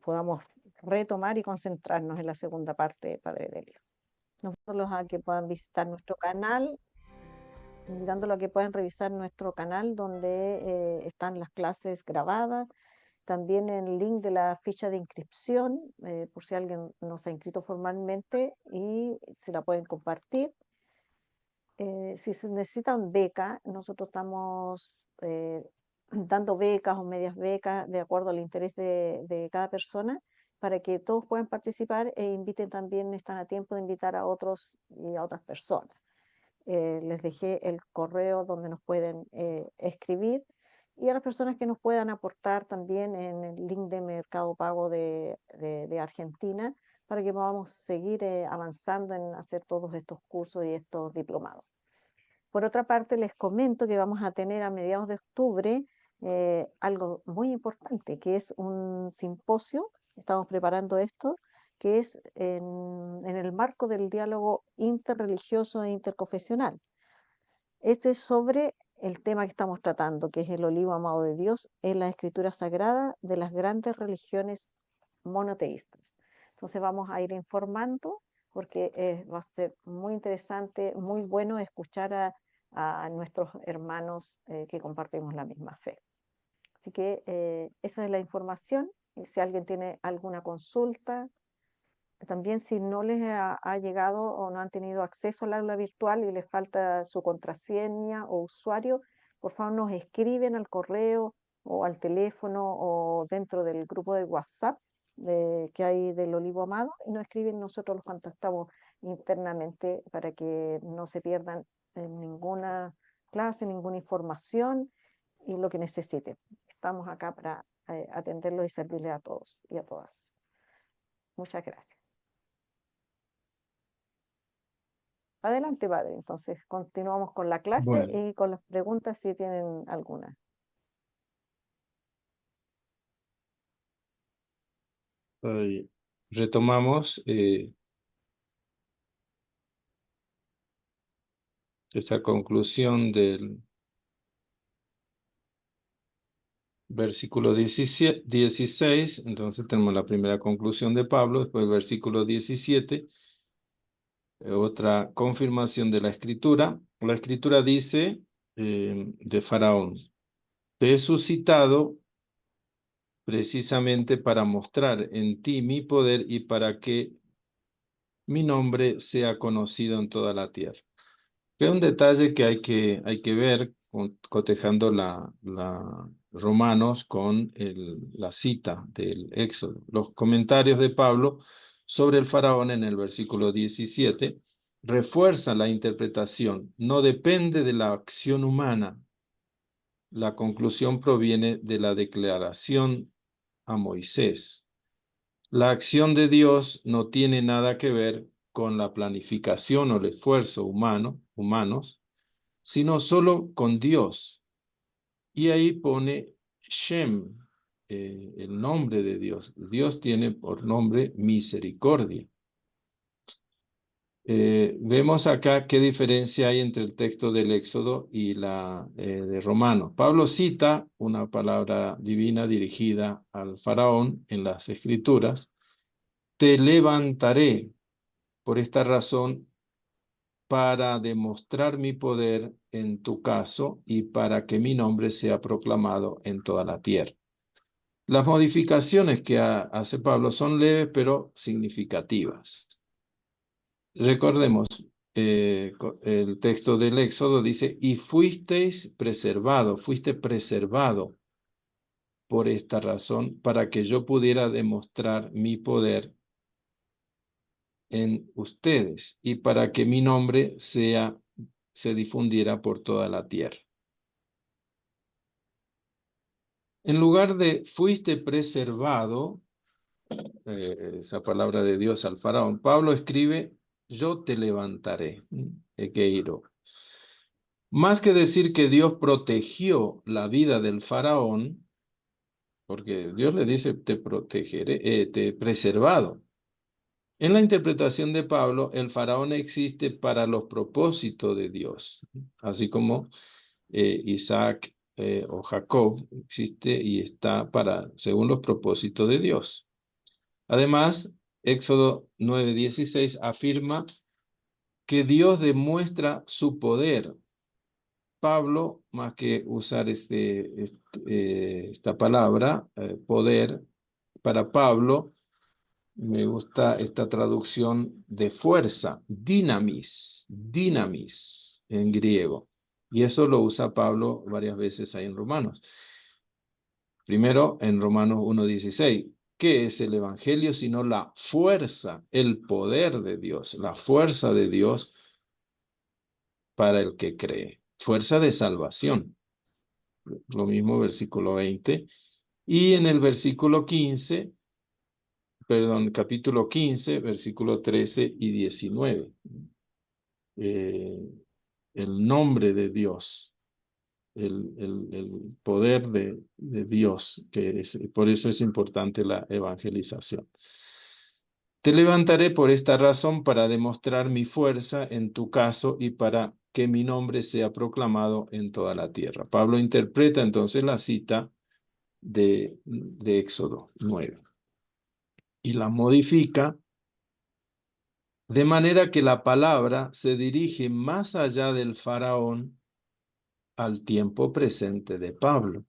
podamos retomar y concentrarnos en la segunda parte de Padre Delio. Nosotros a que puedan visitar nuestro canal, invitándolos a que puedan revisar nuestro canal donde están las clases grabadas, también el link de la ficha de inscripción, por si alguien no se ha inscrito formalmente y se la pueden compartir. Si se necesitan beca, nosotros estamos dando becas o medias becas de acuerdo al interés de cada persona para que todos puedan participar e inviten también, están a tiempo de invitar a otros y a otras personas. Les dejé el correo donde nos pueden escribir y a las personas que nos puedan aportar también en el link de Mercado Pago de Argentina para que podamos seguir avanzando en hacer todos estos cursos y estos diplomados. Por otra parte, les comento que vamos a tener a mediados de octubre algo muy importante, que es un simposio, estamos preparando esto, que es en el marco del diálogo interreligioso e interconfesional. Este es sobre el tema que estamos tratando, que es el olivo amado de Dios en la escritura sagrada de las grandes religiones monoteístas. Entonces vamos a ir informando porque va a ser muy interesante, muy bueno escuchar a nuestros hermanos que compartimos la misma fe. Así que esa es la información. Y si alguien tiene alguna consulta, también si no les ha llegado o no han tenido acceso al aula virtual y les falta su contraseña o usuario, por favor nos escriben al correo o al teléfono o dentro del grupo de WhatsApp que hay del Olivo Amado y nos escriben, nosotros los contactamos internamente para que no se pierdan ninguna clase, ninguna información y lo que necesiten. Estamos acá para atenderlos y servirles a todos y a todas. Muchas gracias. Adelante, padre. Entonces, continuamos con la clase Bueno, y con las preguntas si tienen alguna. ahí retomamos esta conclusión del versículo 16. Entonces tenemos la primera conclusión de Pablo, después el versículo 17, otra confirmación de la escritura. La escritura dice de Faraón: te he suscitado precisamente para mostrar en ti mi poder y para que mi nombre sea conocido en toda la tierra. Es un detalle que hay que ver cotejando Romanos con la cita del Éxodo. Los comentarios de Pablo sobre el faraón en el versículo 17 refuerzan la interpretación. No depende de la acción humana. La conclusión proviene de la declaración a Moisés. La acción de Dios no tiene nada que ver con la planificación o el esfuerzo humanos, sino solo con Dios. Y ahí pone Shem, el nombre de Dios. Dios tiene por nombre misericordia. Vemos acá qué diferencia hay entre el texto del Éxodo y la de Romanos. Pablo cita una palabra divina dirigida al faraón en las Escrituras. Te levantaré por esta razón para demostrar mi poder en tu caso y para que mi nombre sea proclamado en toda la tierra. Las modificaciones que hace Pablo son leves pero significativas. Recordemos, el texto del Éxodo dice, y fuiste preservado por esta razón para que yo pudiera demostrar mi poder en ustedes y para que mi nombre se difundiera por toda la tierra. En lugar de fuiste preservado, esa palabra de Dios al faraón, Pablo escribe, yo te levantaré, Ekeiro. Más que decir que Dios protegió la vida del faraón, porque Dios le dice, te protegeré, te he preservado. En la interpretación de Pablo, el faraón existe para los propósitos de Dios, así como Isaac o Jacob existe y está según los propósitos de Dios. Además, Éxodo 9:16 afirma que Dios demuestra su poder. Pablo, más que usar esta palabra, poder, para Pablo, me gusta esta traducción de fuerza, dinamis en griego. Y eso lo usa Pablo varias veces ahí en Romanos. Primero en Romanos 1:16. ¿Qué es el Evangelio sino la fuerza, el poder de Dios, la fuerza de Dios para el que cree? Fuerza de salvación. Lo mismo versículo 20. Y en el versículo 15, perdón, capítulo 15, versículo 13 y 19. El nombre de Dios, el poder de Dios, por eso es importante la evangelización. Te levantaré por esta razón para demostrar mi fuerza en tu caso y para que mi nombre sea proclamado en toda la tierra. Pablo interpreta entonces la cita de Éxodo 9 y la modifica de manera que la palabra se dirige más allá del faraón al tiempo presente de Pablo.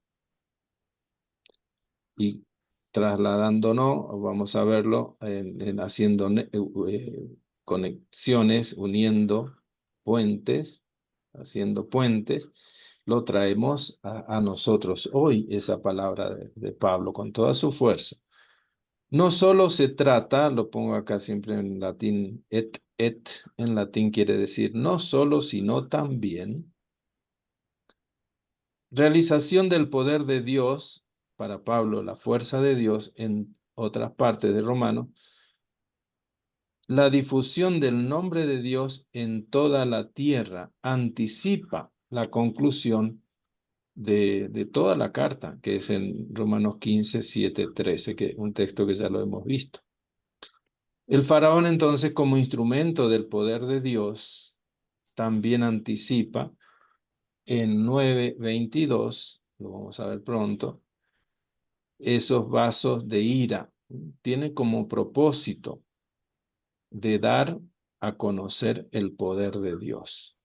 Y trasladándonos, vamos a verlo haciendo conexiones, uniendo puentes, haciendo puentes, lo traemos a nosotros hoy, esa palabra de Pablo con toda su fuerza. No solo se trata, lo pongo acá siempre en latín, et en latín quiere decir no solo, sino también, realización del poder de Dios, para Pablo, la fuerza de Dios en otras partes de Romanos, la difusión del nombre de Dios en toda la tierra anticipa la conclusión de toda la carta, que es en Romanos 15, 7, 13, que es un texto que ya lo hemos visto. El faraón entonces, como instrumento del poder de Dios, también anticipa en 9:22, lo vamos a ver pronto, esos vasos de ira. Tiene como propósito de dar a conocer el poder de Dios.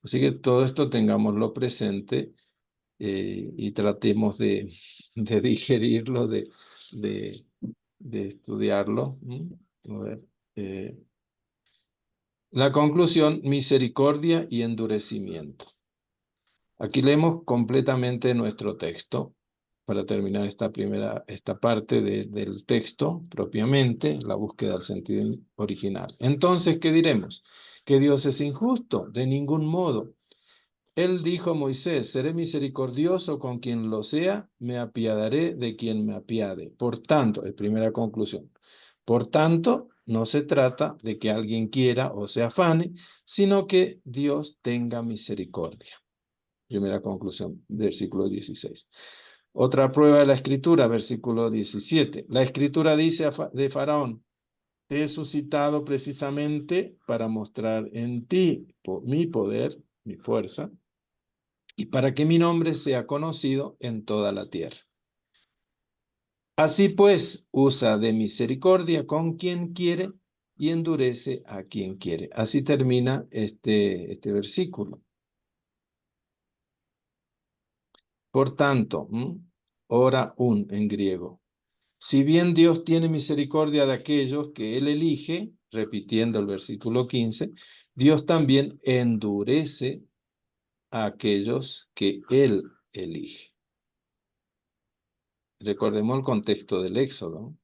Así que todo esto tengámoslo presente y tratemos de digerirlo, de estudiarlo. A ver, la conclusión, misericordia y endurecimiento. Aquí leemos completamente nuestro texto para terminar esta parte del texto propiamente, la búsqueda del sentido original. Entonces, ¿qué diremos? ¿Que Dios es injusto? De ningún modo. Él dijo a Moisés: seré misericordioso con quien lo sea, me apiadaré de quien me apiade. Por tanto, es primera conclusión. Por tanto, no se trata de que alguien quiera o se afane, sino que Dios tenga misericordia. Primera conclusión, versículo 16. Otra prueba de la escritura, versículo 17. La escritura dice de Faraón: te he suscitado precisamente para mostrar en ti mi poder, mi fuerza, y para que mi nombre sea conocido en toda la tierra. Así pues, usa de misericordia con quien quiere y endurece a quien quiere. Así termina este versículo. Por tanto, ora en griego. Si bien Dios tiene misericordia de aquellos que Él elige, repitiendo el versículo 15, Dios también endurece a aquellos que Él elige. Recordemos el contexto del Éxodo.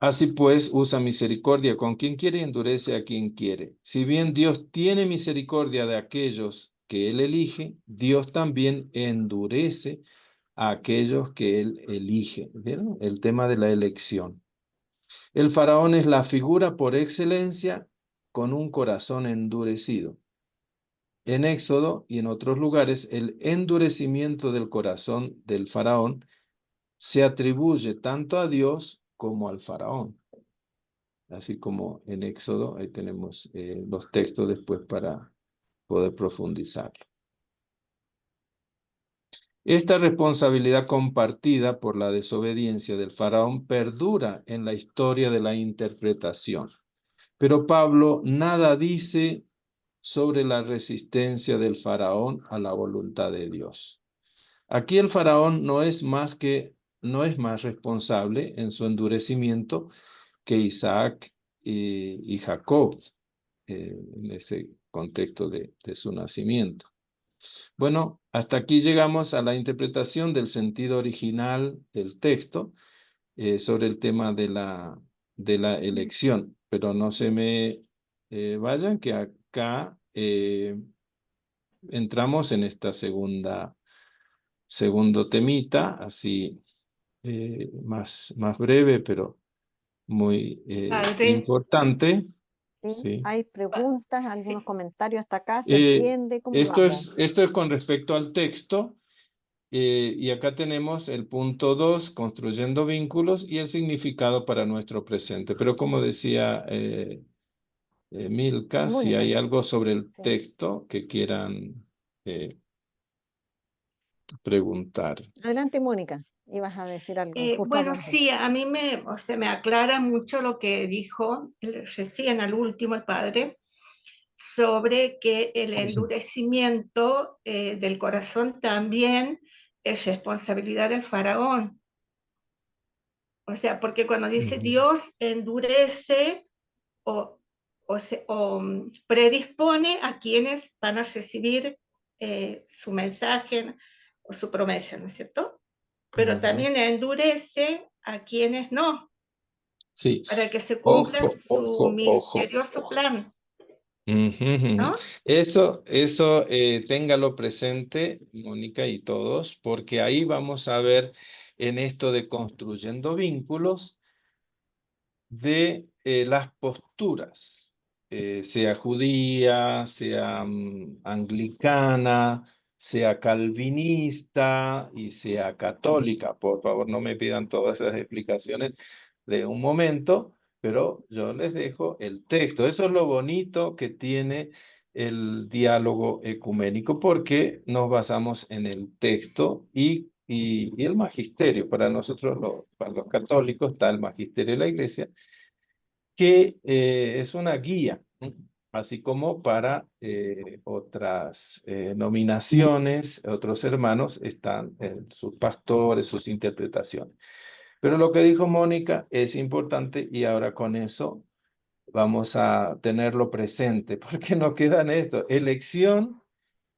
Así pues, usa misericordia con quien quiere y endurece a quien quiere. Si bien Dios tiene misericordia de aquellos que Él elige, Dios también endurece a aquellos que Él elige. ¿Vieron? El tema de la elección. El faraón es la figura por excelencia con un corazón endurecido. En Éxodo y en otros lugares, el endurecimiento del corazón del faraón se atribuye tanto a Dios como al faraón. Así como en Éxodo, ahí tenemos los textos después para poder profundizar. Esta responsabilidad compartida por la desobediencia del faraón perdura en la historia de la interpretación. Pero Pablo nada dice sobre la resistencia del faraón a la voluntad de Dios. Aquí el faraón no es más responsable en su endurecimiento que Isaac y Jacob, en ese contexto de su nacimiento. Bueno, hasta aquí llegamos a la interpretación del sentido original del texto sobre el tema de la elección. Pero no se me vayan, que acá entramos en esta segundo temita, así más breve, pero muy Padre, importante. ¿Sí? Sí. ¿Hay preguntas, algunos sí. comentarios hasta acá? ¿Se entiende? ¿Cómo vamos? Esto es con respecto al texto, y acá tenemos el punto 2, construyendo vínculos, y el significado para nuestro presente. Pero como decía Milka, si Mónica, hay algo sobre el sí. texto que quieran preguntar. Adelante, Mónica. Ibas a decir algo, justo Bueno, hablar de... sí, a mí me aclara mucho lo que dijo recién al último el padre sobre que el endurecimiento del corazón también es responsabilidad del faraón. O sea, porque cuando dice Ujú. Dios endurece o predispone a quienes van a recibir su mensaje o su promesa, ¿no es cierto? Pero Ujú. también endurece a quienes no, Sí, para que se cumpla ojo, su ojo, ojo. misterioso plan, Ujú, ujú. ¿no? Eso téngalo presente, Mónica, y todos, porque ahí vamos a ver en esto de construyendo vínculos de las posturas, sea judía, sea anglicana, sea calvinista y sea católica. Por favor, no me pidan todas esas explicaciones de un momento, pero yo les dejo el texto. Eso es lo bonito que tiene el diálogo ecuménico, porque nos basamos en el texto y el magisterio. Para nosotros, para los católicos, está el magisterio de la Iglesia, que es una guía, ¿no? Así como para otras nominaciones, otros hermanos, están sus pastores, sus interpretaciones. Pero lo que dijo Mónica es importante, y ahora con eso vamos a tenerlo presente, porque nos queda en esto: elección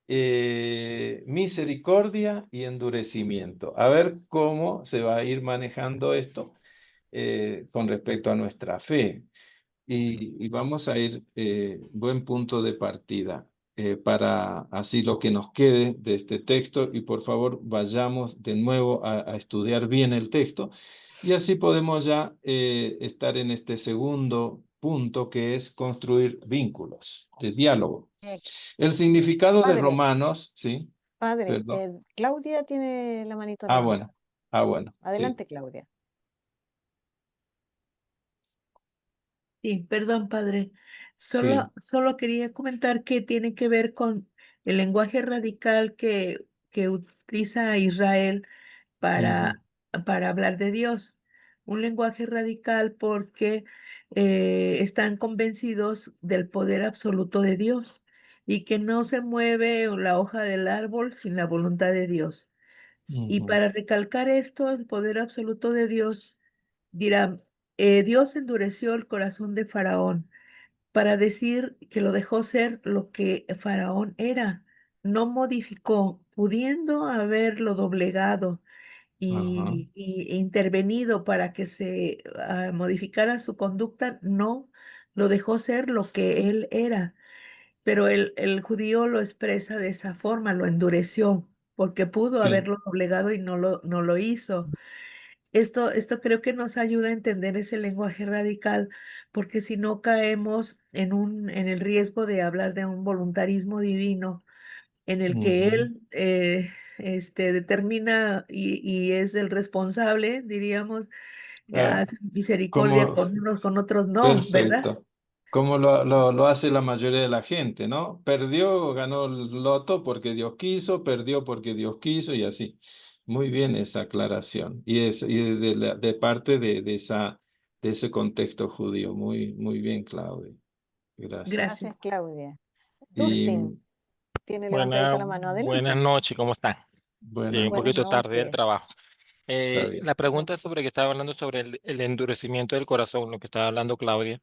misericordia y endurecimiento. A ver cómo se va a ir manejando esto con respecto a nuestra fe. Y vamos a ir, buen punto de partida para así lo que nos quede de este texto. Y por favor, vayamos de nuevo a estudiar bien el texto. Y así podemos ya estar en este segundo punto, que es construir vínculos de diálogo. Eh, El significado de Padre, Romanos, sí, padre, perdón. Claudia tiene la manito Ah, levanta. bueno, ah, bueno, sí. Adelante, Claudia. Sí, perdón, padre. Sí. Solo quería comentar que tiene que ver con el lenguaje radical que utiliza Israel Ujú, para, para hablar de Dios. Un lenguaje radical porque están convencidos del poder absoluto de Dios y que no se mueve la hoja del árbol sin la voluntad de Dios. Y ujú, para recalcar esto, el poder absoluto de Dios, dirá, Dios endureció el corazón de Faraón para decir que lo dejó ser lo que Faraón era, no modificó, pudiendo haberlo doblegado ajá, e intervenido para que se modificara su conducta, no lo dejó ser lo que él era. Pero el judío lo expresa de esa forma, lo endureció, porque pudo sí, haberlo doblegado y no lo hizo. Esto creo que nos ayuda a entender ese lenguaje radical, porque si no caemos en el riesgo de hablar de un voluntarismo divino en el que ujú. él determina y es el responsable, diríamos, Ah, hace misericordia como, con unos, con otros no, ¿verdad? perfecto. Como lo hace la mayoría de la gente, ¿no? Perdió, ganó el loto porque Dios quiso, perdió porque Dios quiso y así. Muy bien esa aclaración. Y de parte de ese contexto judío. Muy, muy bien, Claudia. Gracias. Gracias, Gracias. Claudia. Y Dustin tiene levantadita la mano. Buenas Adelante. noches, ¿cómo están? buenas Llegué un Buenas poquito noches. tarde del noches. trabajo. Está bien. La pregunta es sobre que estaba hablando sobre el endurecimiento del corazón, lo que estaba hablando Claudia,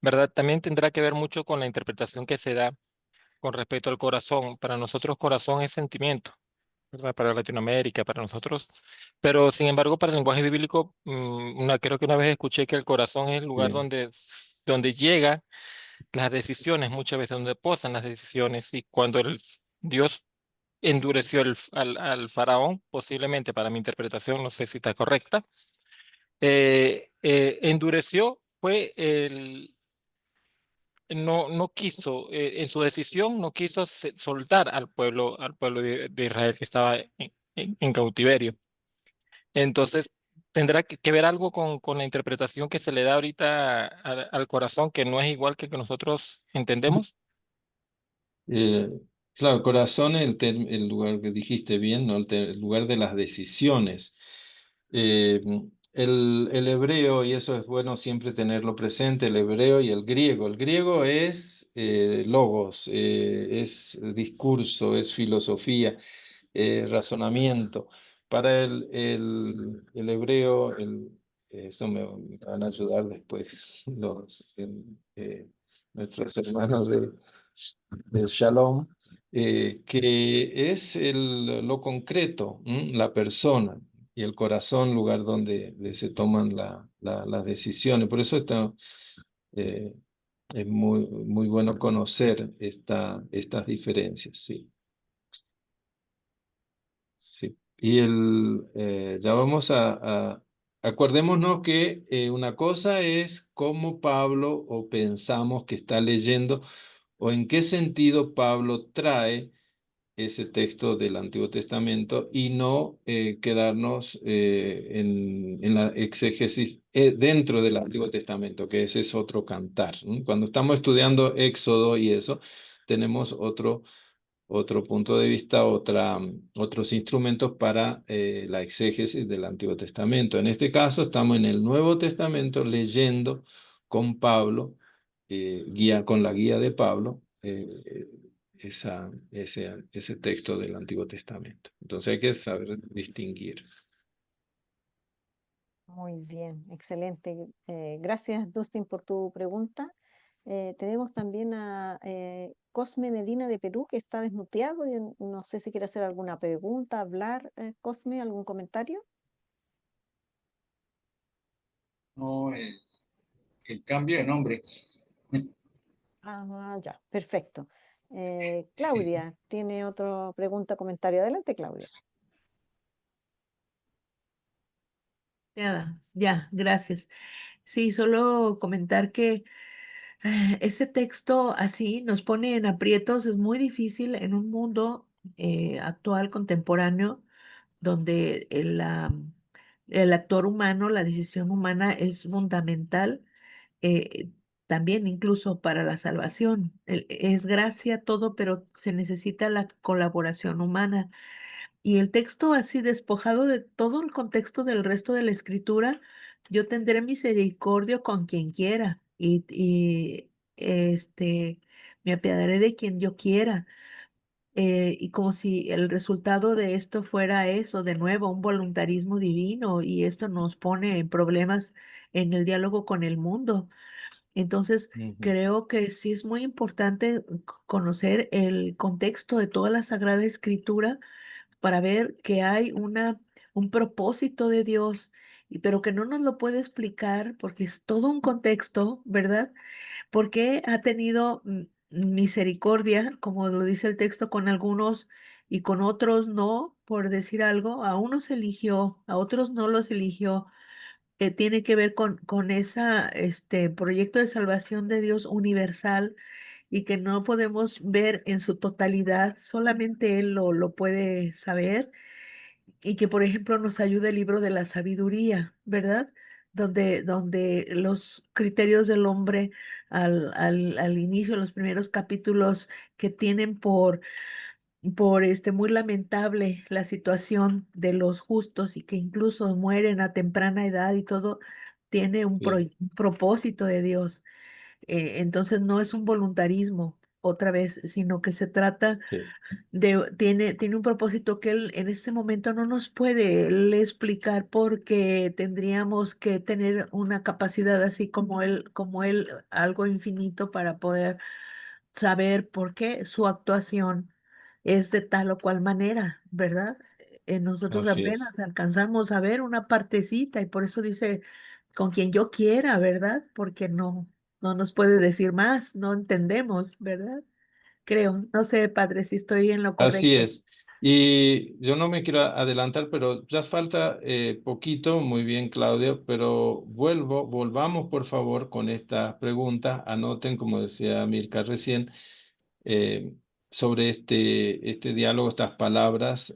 ¿verdad? También tendrá que ver mucho con la interpretación que se da con respecto al corazón. Para nosotros corazón es sentimiento, ¿verdad? Para Latinoamérica, para nosotros. Pero sin embargo, para el lenguaje bíblico, creo que una vez escuché que el corazón es el lugar Sí. donde llegan las decisiones, muchas veces donde posan las decisiones y cuando Dios endureció al faraón, posiblemente para mi interpretación, no sé si está correcta, endureció fue no quiso, en su decisión, no quiso soltar al pueblo de Israel que estaba en cautiverio. Entonces, tendrá que ver algo con la interpretación que se le da ahorita al corazón, que no es igual que nosotros entendemos. Eh, claro, corazón es el lugar que dijiste bien, ¿no? El lugar de las decisiones. Eh, el hebreo, y eso es bueno siempre tenerlo presente, el hebreo y el griego. El griego es logos, es discurso, es filosofía, razonamiento. Para el hebreo, eso me van a ayudar después nuestros hermanos de Shalom, que es lo concreto, la persona y el corazón, lugar donde se toman las decisiones. Por eso eh, es muy, muy bueno conocer estas diferencias, sí. Sí. Ya vamos acordémonos que una cosa es cómo Pablo o pensamos que está leyendo o en qué sentido Pablo trae ese texto del Antiguo Testamento y no quedarnos en la exégesis dentro del Antiguo Testamento, que ese es otro cantar. Cuando estamos estudiando Éxodo y eso, tenemos otro punto de vista, otros instrumentos para la exégesis del Antiguo Testamento. En este caso, estamos en el Nuevo Testamento leyendo con Pablo, con la guía de Pablo, ese texto del Antiguo Testamento. Entonces hay que saber distinguir. Muy bien, excelente. Gracias, Dustin, por tu pregunta. Tenemos también a Cosme Medina de Perú, que está desmuteado. Y no sé si quiere hacer alguna pregunta, hablar, Cosme, algún comentario. No, el cambio de nombre. Ah, ya, perfecto. Claudia, ¿tiene otra pregunta, comentario? Adelante, Claudia. Ya, gracias. Sí, solo comentar que ese texto así nos pone en aprietos. Es muy difícil en un mundo actual, contemporáneo, donde el actor humano, la decisión humana es fundamental, eh, también incluso para la salvación. Es gracia todo, pero se necesita la colaboración humana. Y el texto así despojado de todo el contexto del resto de la escritura, yo tendré misericordia con quien quiera y me apiadaré de quien yo quiera. Y como si el resultado de esto fuera eso, de nuevo, un voluntarismo divino, y esto nos pone en problemas en el diálogo con el mundo. Entonces, Ujú. creo que sí es muy importante conocer el contexto de toda la Sagrada Escritura para ver que hay un propósito de Dios, pero que no nos lo puede explicar porque es todo un contexto, ¿verdad? Porque ha tenido misericordia, como lo dice el texto, con algunos y con otros no, por decir algo. A unos eligió, a otros no los eligió. Tiene que ver con ese proyecto de salvación de Dios universal y que no podemos ver en su totalidad, solamente Él lo puede saber, y que, por ejemplo, nos ayuda el libro de la sabiduría, ¿verdad? Donde los criterios del hombre al inicio, en los primeros capítulos, que tienen por muy lamentable la situación de los justos y que incluso mueren a temprana edad y todo, tiene Sí, un propósito de Dios. Entonces no es un voluntarismo otra vez, sino que se trata sí, tiene un propósito que él en este momento no nos puede él explicar, porque tendríamos que tener una capacidad así como él, algo infinito, para poder saber por qué su actuación es de tal o cual manera, ¿verdad? Nosotros así es. apenas alcanzamos a ver una partecita, y por eso dice con quien yo quiera, ¿verdad? Porque no nos puede decir más, no entendemos, ¿verdad? Creo, no sé, padre, si estoy en lo Así correcto. es. Y yo no me quiero adelantar, pero ya falta poquito, muy bien, Claudio, pero volvamos por favor con esta pregunta. Anoten, como decía Mirka recién, eh, sobre este diálogo, estas palabras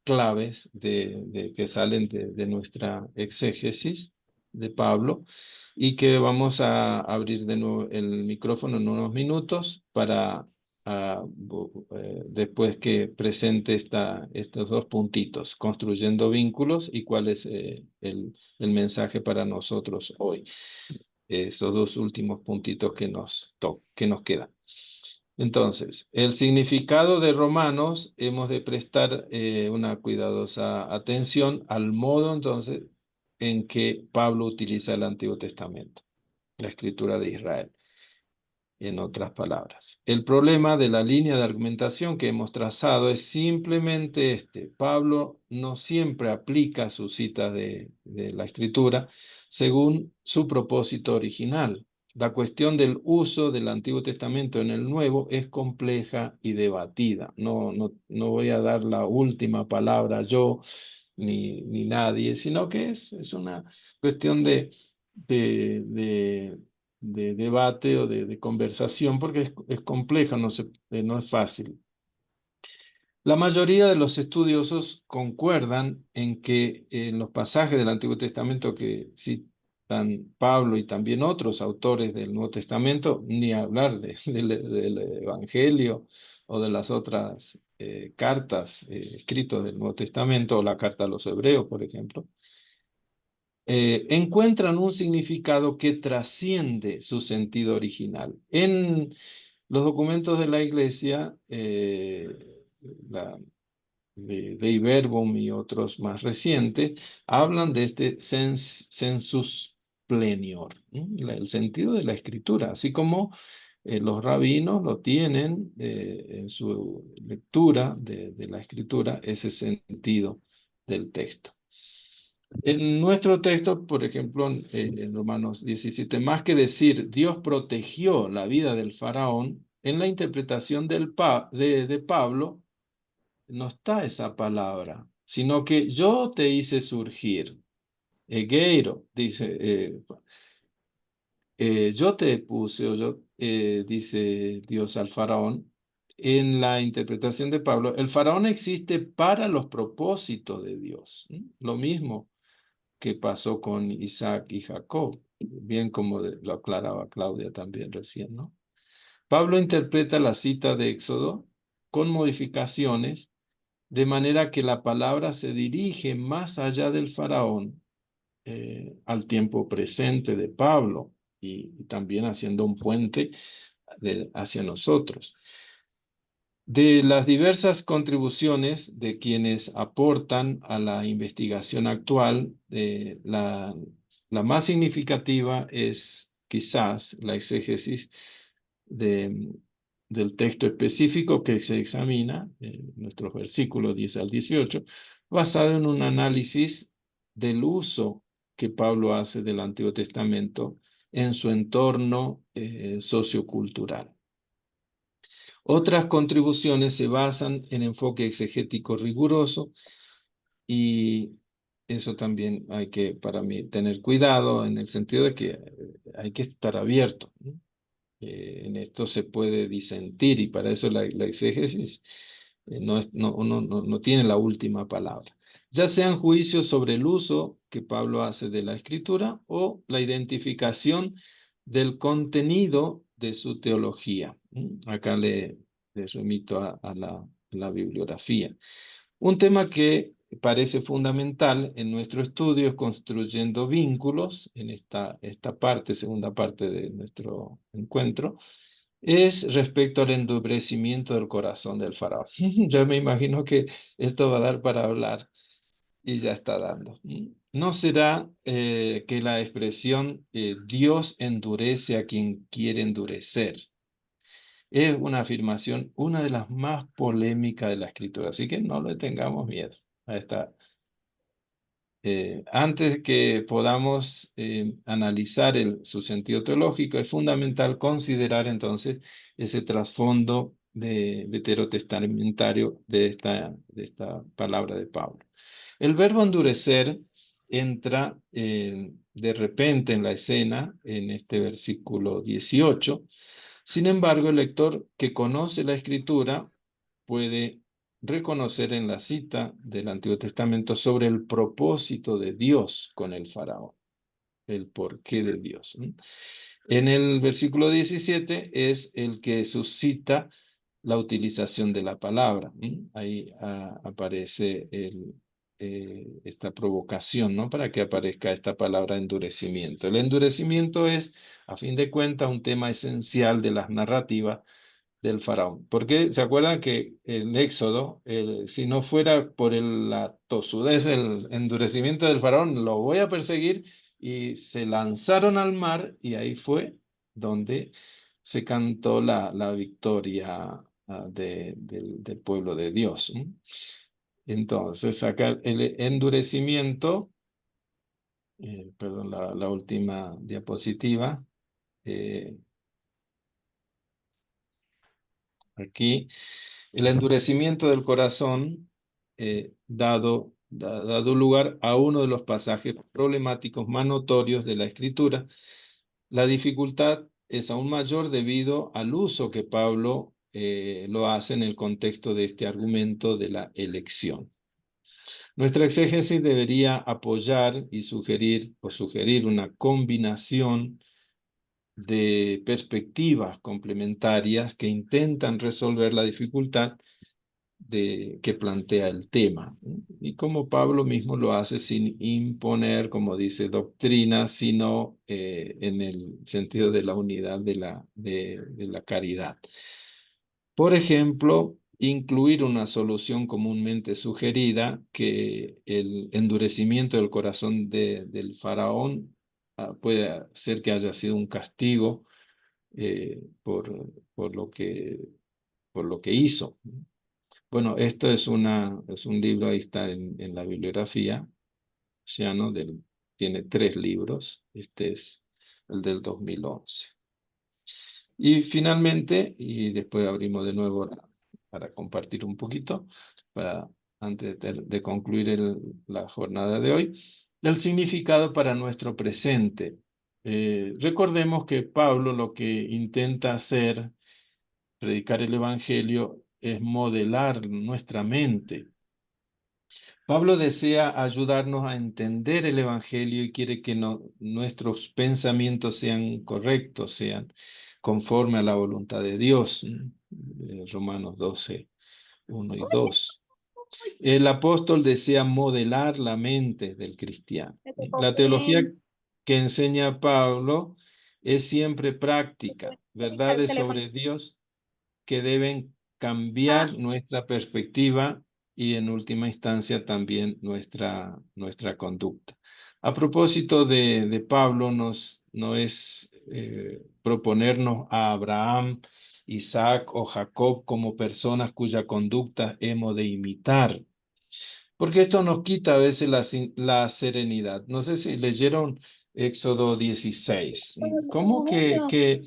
claves que salen de nuestra exégesis de Pablo, y que vamos a abrir de nuevo el micrófono en unos minutos para después que presente estos dos puntitos, construyendo vínculos y cuál es el mensaje para nosotros hoy. Esos dos últimos puntitos que nos quedan. Entonces, el significado de Romanos, hemos de prestar una cuidadosa atención al modo entonces en que Pablo utiliza el Antiguo Testamento, la escritura de Israel, en otras palabras. El problema de la línea de argumentación que hemos trazado es simplemente este. Pablo no siempre aplica sus citas de la escritura según su propósito original. La cuestión del uso del Antiguo Testamento en el Nuevo es compleja y debatida. No voy a dar la última palabra yo ni nadie, sino que es una cuestión de, de, de debate o de conversación, porque es compleja, no es fácil. La mayoría de los estudiosos concuerdan en que en los pasajes del Antiguo Testamento que citan Pablo y también otros autores del Nuevo Testamento, ni hablar del Evangelio o de las otras cartas escritas del Nuevo Testamento, o la carta a los Hebreos, por ejemplo, encuentran un significado que trasciende su sentido original. En los documentos de la Iglesia, la Dei Verbum y otros más recientes, hablan de este sensus plenior, el sentido de la escritura, así como los rabinos lo tienen en su lectura de la escritura, ese sentido del texto. En nuestro texto, por ejemplo, en Romanos 17, más que decir Dios protegió la vida del faraón, en la interpretación de Pablo no está esa palabra, sino que yo te hice surgir. Egeiro, dice, yo te puse, o yo, dice Dios al faraón, en la interpretación de Pablo, el faraón existe para los propósitos de Dios. Lo mismo que pasó con Isaac y Jacob, bien como lo aclaraba Claudia también recién, ¿no? Pablo interpreta la cita de Éxodo con modificaciones, de manera que la palabra se dirige más allá del faraón, al tiempo presente de Pablo y también haciendo un puente hacia nosotros. De las diversas contribuciones de quienes aportan a la investigación actual, la más significativa es quizás la exégesis del texto específico que se examina, nuestros versículos 10 al 18, basado en un análisis del uso que Pablo hace del Antiguo Testamento en su entorno sociocultural. Otras contribuciones se basan en enfoque exegético riguroso y eso también hay que, para mí, tener cuidado en el sentido de que hay que estar abierto, ¿no? En esto se puede disentir y para eso la exégesis no tiene la última palabra. Ya sean juicios sobre el uso que Pablo hace de la escritura o la identificación del contenido de su teología. Acá les remito a la bibliografía. Un tema que parece fundamental en nuestro estudio es construyendo vínculos, en esta segunda parte de nuestro encuentro, es respecto al endurecimiento del corazón del faraón. Yo me imagino que esto va a dar para hablar y ya está dando. ¿No será que la expresión Dios endurece a quien quiere endurecer? Es una afirmación, una de las más polémicas de la Escritura, así que no le tengamos miedo a esta. Antes que podamos analizar su sentido teológico, es fundamental considerar entonces ese trasfondo veterotestamentario de esta palabra de Pablo. El verbo endurecer entra de repente en la escena en este versículo 18. Sin embargo, el lector que conoce la Escritura puede reconocer en la cita del Antiguo Testamento sobre el propósito de Dios con el faraón, el porqué de Dios. En el versículo 17 es el que suscita la utilización de la palabra. Ahí aparece esta provocación, ¿no? Para que aparezca esta palabra endurecimiento. El endurecimiento es, a fin de cuentas, un tema esencial de las narrativas del faraón. Porque se acuerdan que el Éxodo, si no fuera por la tosudez, el endurecimiento del faraón, lo voy a perseguir, y se lanzaron al mar y ahí fue donde se cantó la victoria del pueblo de Dios. Entonces, acá el endurecimiento, perdón, la última diapositiva, aquí, el endurecimiento del corazón, dado lugar a uno de los pasajes problemáticos más notorios de la Escritura. La dificultad es aún mayor debido al uso que Pablo lo hace en el contexto de este argumento de la elección. Nuestra exégesis debería apoyar y sugerir una combinación de perspectivas complementarias que intentan resolver la dificultad que plantea el tema. Y como Pablo mismo lo hace sin imponer, como dice, doctrina, sino en el sentido de la unidad de la caridad. Por ejemplo, incluir una solución comúnmente sugerida, que el endurecimiento del corazón del faraón puede ser que haya sido un castigo por por lo que hizo. Bueno, esto es es un libro, ahí está en la bibliografía, Ciano, tiene 3 libros, este es el del 2011. Y finalmente, y después abrimos de nuevo para compartir un poquito, antes de concluir la jornada de hoy, el significado para nuestro presente. Recordemos que Pablo lo que intenta hacer, predicar el Evangelio, es modelar nuestra mente. Pablo desea ayudarnos a entender el Evangelio y quiere que nuestros pensamientos sean correctos, sean conforme a la voluntad de Dios. Romanos 12, 1 y 2. El apóstol desea modelar la mente del cristiano. La teología que enseña Pablo es siempre práctica, verdades sobre Dios que deben cambiar nuestra perspectiva y en última instancia también nuestra conducta. A propósito de Pablo, no es proponernos a Abraham, Isaac o Jacob como personas cuya conducta hemos de imitar, porque esto nos quita a veces la serenidad. No sé si leyeron Éxodo 16. ¿Cómo que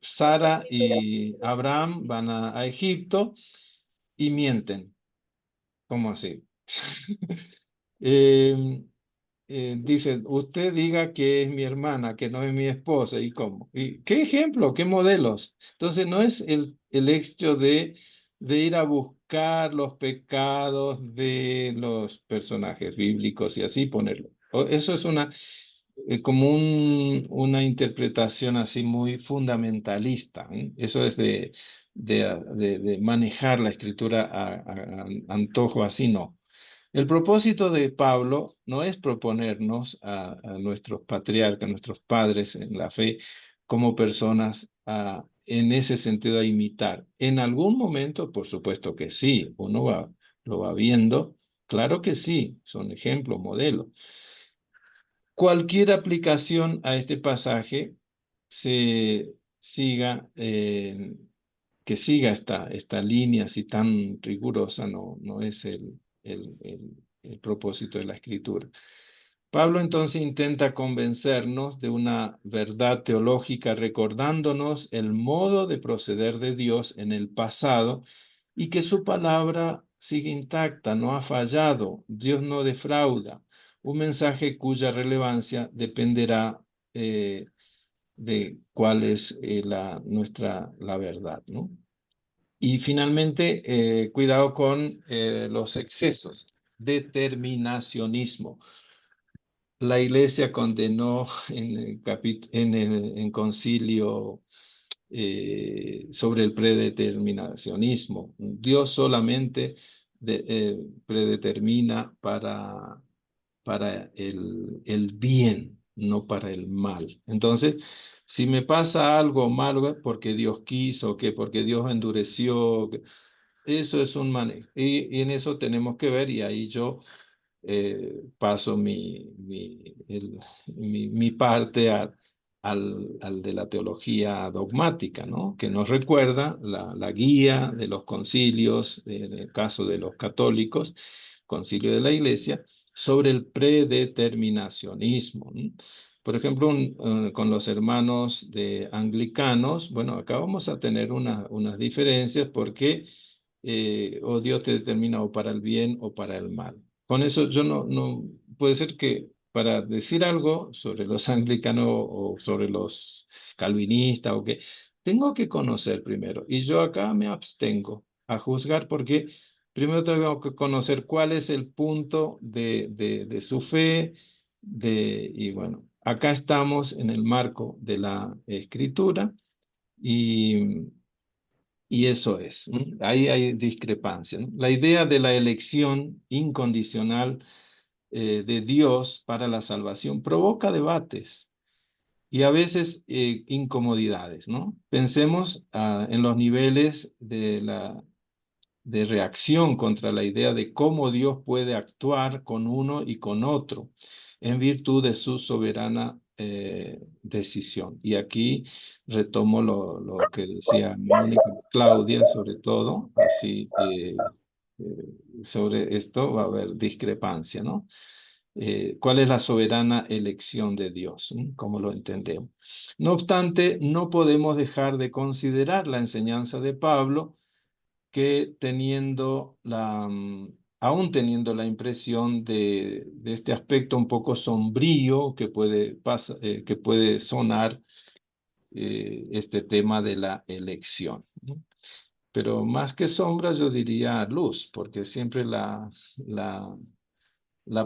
Sara y Abraham van a Egipto y mienten? ¿Cómo así? Eh, Dicen, usted diga que es mi hermana, que no es mi esposa, ¿y cómo? ¿Y qué ejemplo, qué modelos? Entonces, no es el hecho de ir a buscar los pecados de los personajes bíblicos y así ponerlo. Eso es como una interpretación así muy fundamentalista, ¿eh? Eso es de manejar la escritura a antojo, así no. El propósito de Pablo no es proponernos a nuestros patriarcas, nuestros padres en la fe, como personas en ese sentido a imitar. En algún momento, por supuesto que sí, lo va viendo, claro que sí, son ejemplos, modelos. Cualquier aplicación a este pasaje se siga, que siga esta línea así tan rigurosa, no es el propósito de la escritura. Pablo entonces intenta convencernos de una verdad teológica, recordándonos el modo de proceder de Dios en el pasado y que su palabra sigue intacta, no ha fallado, Dios no defrauda. Un mensaje cuya relevancia dependerá de cuál es la verdad, ¿no? Y finalmente, cuidado con los excesos. Determinacionismo. La Iglesia condenó en concilio sobre el predeterminacionismo. Dios solamente predetermina para el bien, no para el mal. Entonces, si me pasa algo malo, es porque Dios quiso, que porque Dios endureció, eso es un manejo. Y en eso tenemos que ver, y ahí yo paso mi parte al de la teología dogmática, ¿no? Que nos recuerda la guía de los concilios, en el caso de los católicos, concilio de la Iglesia, sobre el predeterminacionismo, ¿no? Por ejemplo, con los hermanos de anglicanos, bueno, acá vamos a tener unas diferencias porque o Dios te determina o para el bien o para el mal. Con eso yo puede ser que para decir algo sobre los anglicanos o sobre los calvinistas o qué, tengo que conocer primero. Y yo acá me abstengo a juzgar porque primero tengo que conocer cuál es el punto de su fe, y bueno, acá estamos en el marco de la escritura y eso es, ¿no? Ahí hay discrepancia, ¿no? La idea de la elección incondicional de Dios para la salvación provoca debates y a veces incomodidades, ¿no? Pensemos en los niveles de reacción contra la idea de cómo Dios puede actuar con uno y con otro. en virtud de su soberana decisión. Y aquí retomo lo que decía Mónica, Claudia, sobre todo, así sobre esto va a haber discrepancia, ¿no? ¿Cuál es la soberana elección de Dios? ¿Cómo lo entendemos? No obstante, no podemos dejar de considerar la enseñanza de Pablo, que aún teniendo la impresión de este aspecto un poco sombrío que puede sonar este tema de la elección, ¿no? Pero más que sombra, yo diría luz, porque siempre la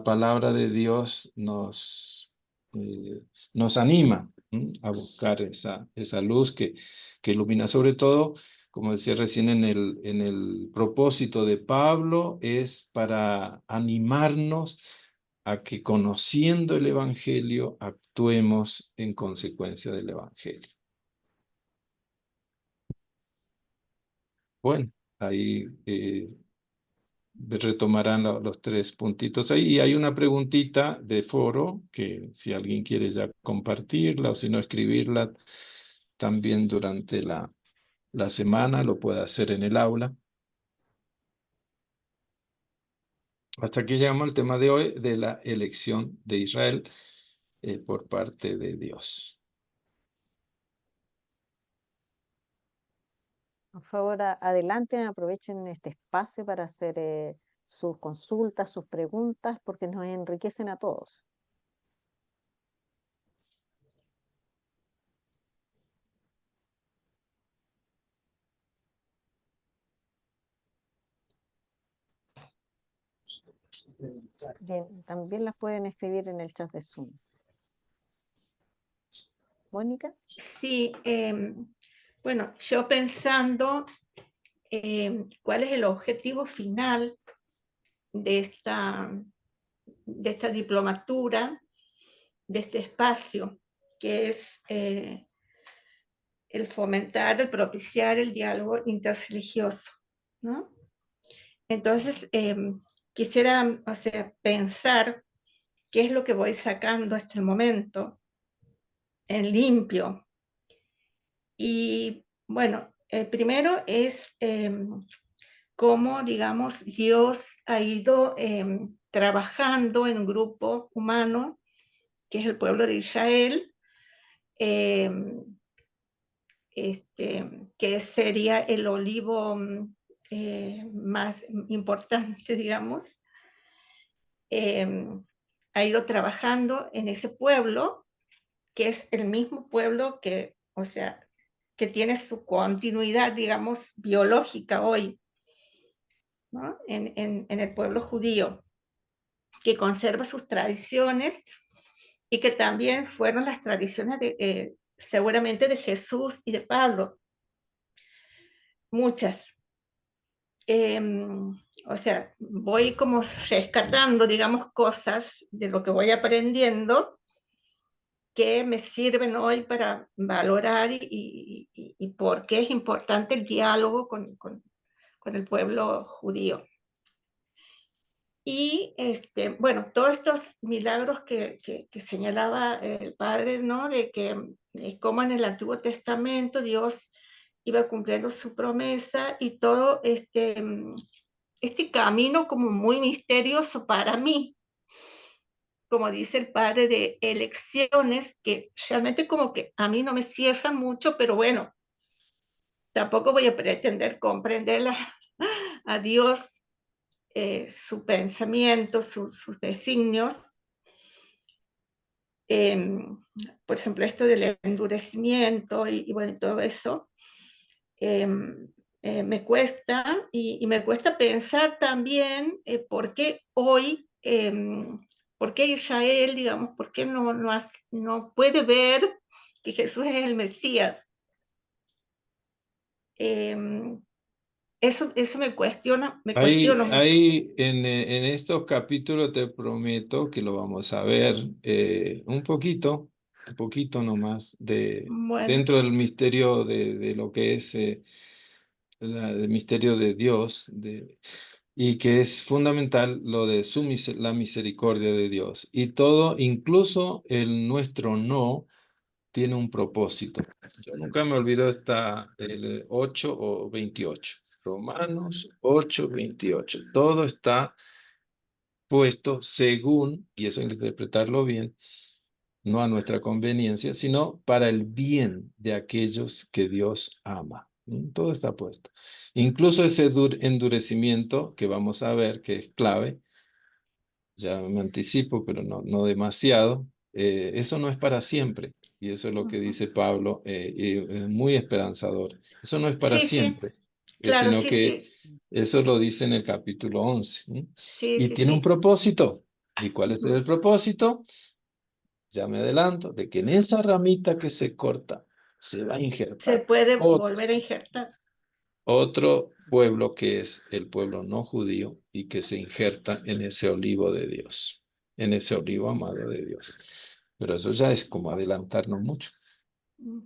palabra de Dios nos anima a buscar esa luz que ilumina. Sobre todo, como decía recién, en el propósito de Pablo es para animarnos a que, conociendo el Evangelio, actuemos en consecuencia del Evangelio. Bueno, ahí retomarán los tres puntitos ahí. Y hay una preguntita de foro que, si alguien quiere ya compartirla o si no escribirla también durante la semana, lo puede hacer en el aula. Hasta aquí llegamos al tema de hoy, de la elección de Israel por parte de Dios. Por favor, adelanten, aprovechen este espacio para hacer sus consultas, sus preguntas, porque nos enriquecen a todos. Bien, también las pueden escribir en el chat de Zoom. Mónica. Sí, bueno, yo pensando cuál es el objetivo final de esta diplomatura, de este espacio, que es el fomentar, el propiciar el diálogo interreligioso, ¿no? Entonces, quisiera, o sea, pensar qué es lo que voy sacando hasta el momento en limpio. Y bueno, primero es cómo, digamos, Dios ha ido trabajando en un grupo humano, que es el pueblo de Israel, que sería el olivo más importante, digamos. Ha ido trabajando en ese pueblo, que es el mismo pueblo que, o sea, que tiene su continuidad, digamos, biológica hoy, ¿no? En el pueblo judío, que conserva sus tradiciones y que también fueron las tradiciones seguramente de Jesús y de Pablo, muchas. O sea, voy como rescatando, digamos, cosas de lo que voy aprendiendo que me sirven hoy para valorar y por qué es importante el diálogo con el pueblo judío. Y bueno, todos estos milagros que señalaba el padre, ¿no? De que cómo en el Antiguo Testamento Dios iba cumpliendo su promesa y todo este camino como muy misterioso para mí, como dice el padre, de elecciones que realmente como que a mí no me cierran mucho, pero bueno, tampoco voy a pretender comprenderla a Dios, su pensamiento, sus designios. Por ejemplo, esto del endurecimiento y bueno, todo eso, me cuesta y me cuesta pensar también por qué hoy, por qué Israel, digamos, por qué no puede ver que Jesús es el Mesías. Eso me cuestiono mucho. Ahí en estos capítulos te prometo que lo vamos a ver un poquito nomás, Bueno, dentro del misterio de lo que es el misterio de Dios. y que es fundamental lo de la misericordia de Dios. Y todo, incluso el nuestro no, tiene un propósito. Yo nunca me olvido el 8 o 28. Romanos 8, 28. Todo está puesto según, y eso hay que interpretarlo bien, no a nuestra conveniencia, sino para el bien de aquellos que Dios ama. Todo está puesto. Incluso ese endurecimiento que vamos a ver, que es clave, ya me anticipo, pero no demasiado, eso no es para siempre. Y eso es lo que Ujú. dice Pablo, y es muy esperanzador. Eso no es para Sí, sí, siempre, claro, sino sí, que sí, eso lo dice en el capítulo 11. sí, Y sí, tiene un sí. propósito. ¿Y cuál es Ujú. el propósito? Ya me adelanto, de que en esa ramita que se corta se va a Se injertar puede volver a injertar. otro pueblo que es el pueblo no judío y que se injerta en ese olivo de Dios, en ese olivo amado de Dios. Pero eso ya es como adelantarnos mucho. Mm.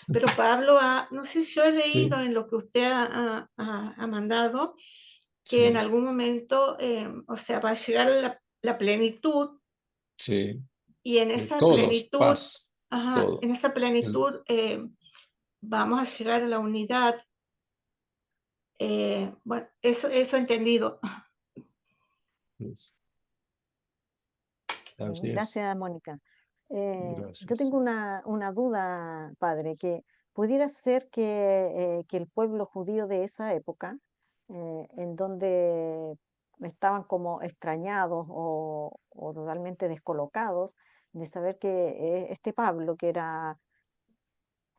Pero Pablo, no sé si yo he leído Sí, en lo que usted ha mandado, que en sí, algún momento, o sea, va a llegar la plenitud sí, y en de esa todos, plenitud, paz, ajá, todo. en esa El- plenitud vamos a llegar a la unidad. Bueno, eso he entendido. es- Sí, Así es, gracias, Mónica. Yo gracias. tengo una duda, padre, que pudiera ser que el pueblo judío de esa época, en donde estaban como extrañados o totalmente descolocados, de saber que este Pablo, que era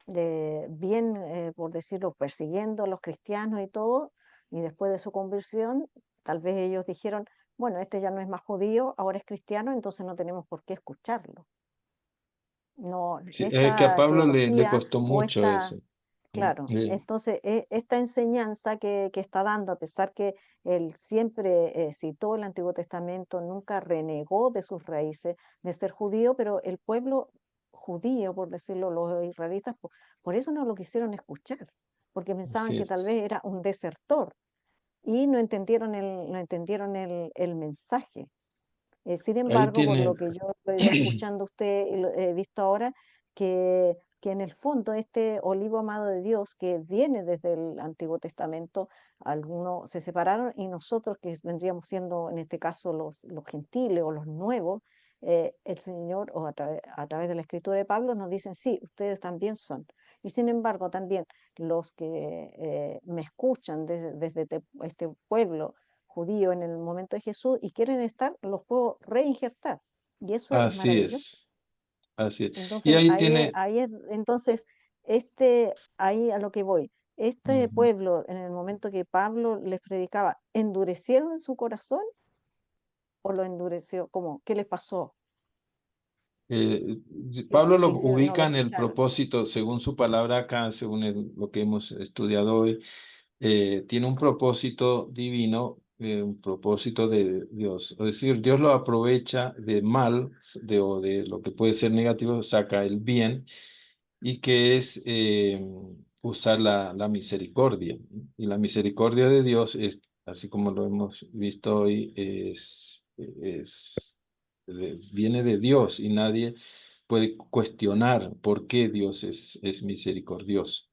bien, por decirlo, persiguiendo a los cristianos y todo, y después de su conversión, tal vez ellos dijeron, bueno, este ya no es más judío, ahora es cristiano, entonces no tenemos por qué escucharlo. No, Sí, es que a esta Pablo le teología costó o mucho esta, eso. claro, Eh, entonces esta enseñanza que está dando, a pesar que él siempre citó el Antiguo Testamento, nunca renegó de sus raíces de ser judío, pero el pueblo judío, por decirlo, los israelitas, por eso no lo quisieron escuchar, porque pensaban Así que es. tal vez era un desertor y no entendieron el mensaje. Sin Ahí embargo, por lo tiene, que yo lo he ido escuchando a usted y lo he visto ahora, que en el fondo este olivo amado de Dios que viene desde el Antiguo Testamento, algunos se separaron y nosotros que vendríamos siendo en este caso los gentiles o los nuevos, el Señor o a través de la escritura de Pablo nos dicen, sí, ustedes también son. Y sin embargo, también los que me escuchan desde este pueblo judío en el momento de Jesús y quieren estar, los puedo reinjertar. Y eso es así maravilloso. es, así es. Y Entonces, ahí tiene, entonces, ahí a lo que voy. Este ujú, pueblo, en el momento que Pablo les predicaba, ¿endurecieron su corazón o lo endureció? ¿Cómo? ¿Qué les pasó? Pablo lo Que hicieron, no lo ubica en el escucharon. propósito, según su palabra acá, según lo que hemos estudiado hoy, tiene un propósito divino, un propósito de Dios. Es decir, Dios lo aprovecha de mal, o de lo que puede ser negativo, saca el bien, y que es usar la misericordia. Y la misericordia de Dios es, así como lo hemos visto hoy, viene de Dios y nadie puede cuestionar por qué Dios es misericordioso.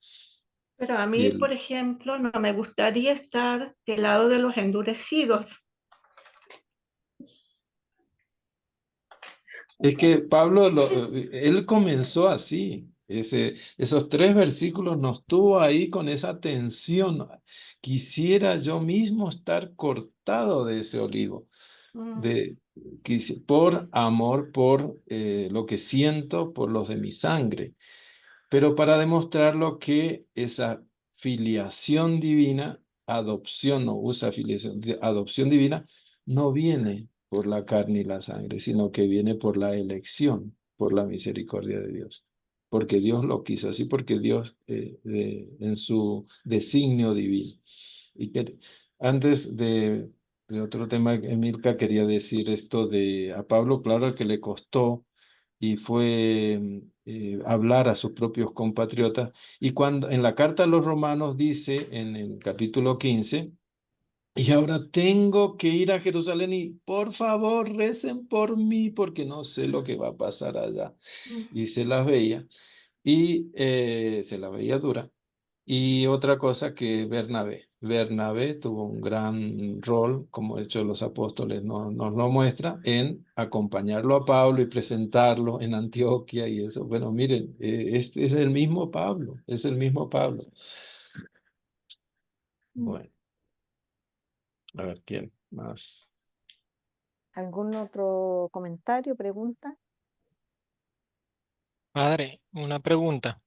Pero a Y mí, por ejemplo, no me gustaría estar del lado de los endurecidos. es que Pablo, él comenzó así. Esos 3 versículos nos tuvo ahí con esa tensión. Quisiera yo mismo estar cortado de ese olivo, Mm. de, por amor, por lo que siento por los de mi sangre, pero para demostrar lo que esa filiación divina, adopción, no usa filiación, adopción divina, no viene por la carne y la sangre, sino que viene por la elección, por la misericordia de Dios. Porque Dios lo quiso así, porque Dios en su designio divino. Y antes de otro tema, Emilka, quería decir esto de a Pablo, claro que le costó y fue hablar a sus propios compatriotas. Y cuando en la carta a los romanos dice, en el capítulo 15, y ahora tengo que ir a Jerusalén y por favor recen por mí porque no sé lo que va a pasar allá. Y se las veía y se las veía dura. Y otra cosa que Bernabé. Bernabé tuvo un gran rol, como de hecho los apóstoles nos lo muestra, en acompañarlo a Pablo y presentarlo en Antioquia y eso. Bueno, miren, este es el mismo Pablo, es el mismo Pablo. Bueno, a ver, ¿quién más? ¿Algún otro comentario, pregunta? Padre, una pregunta.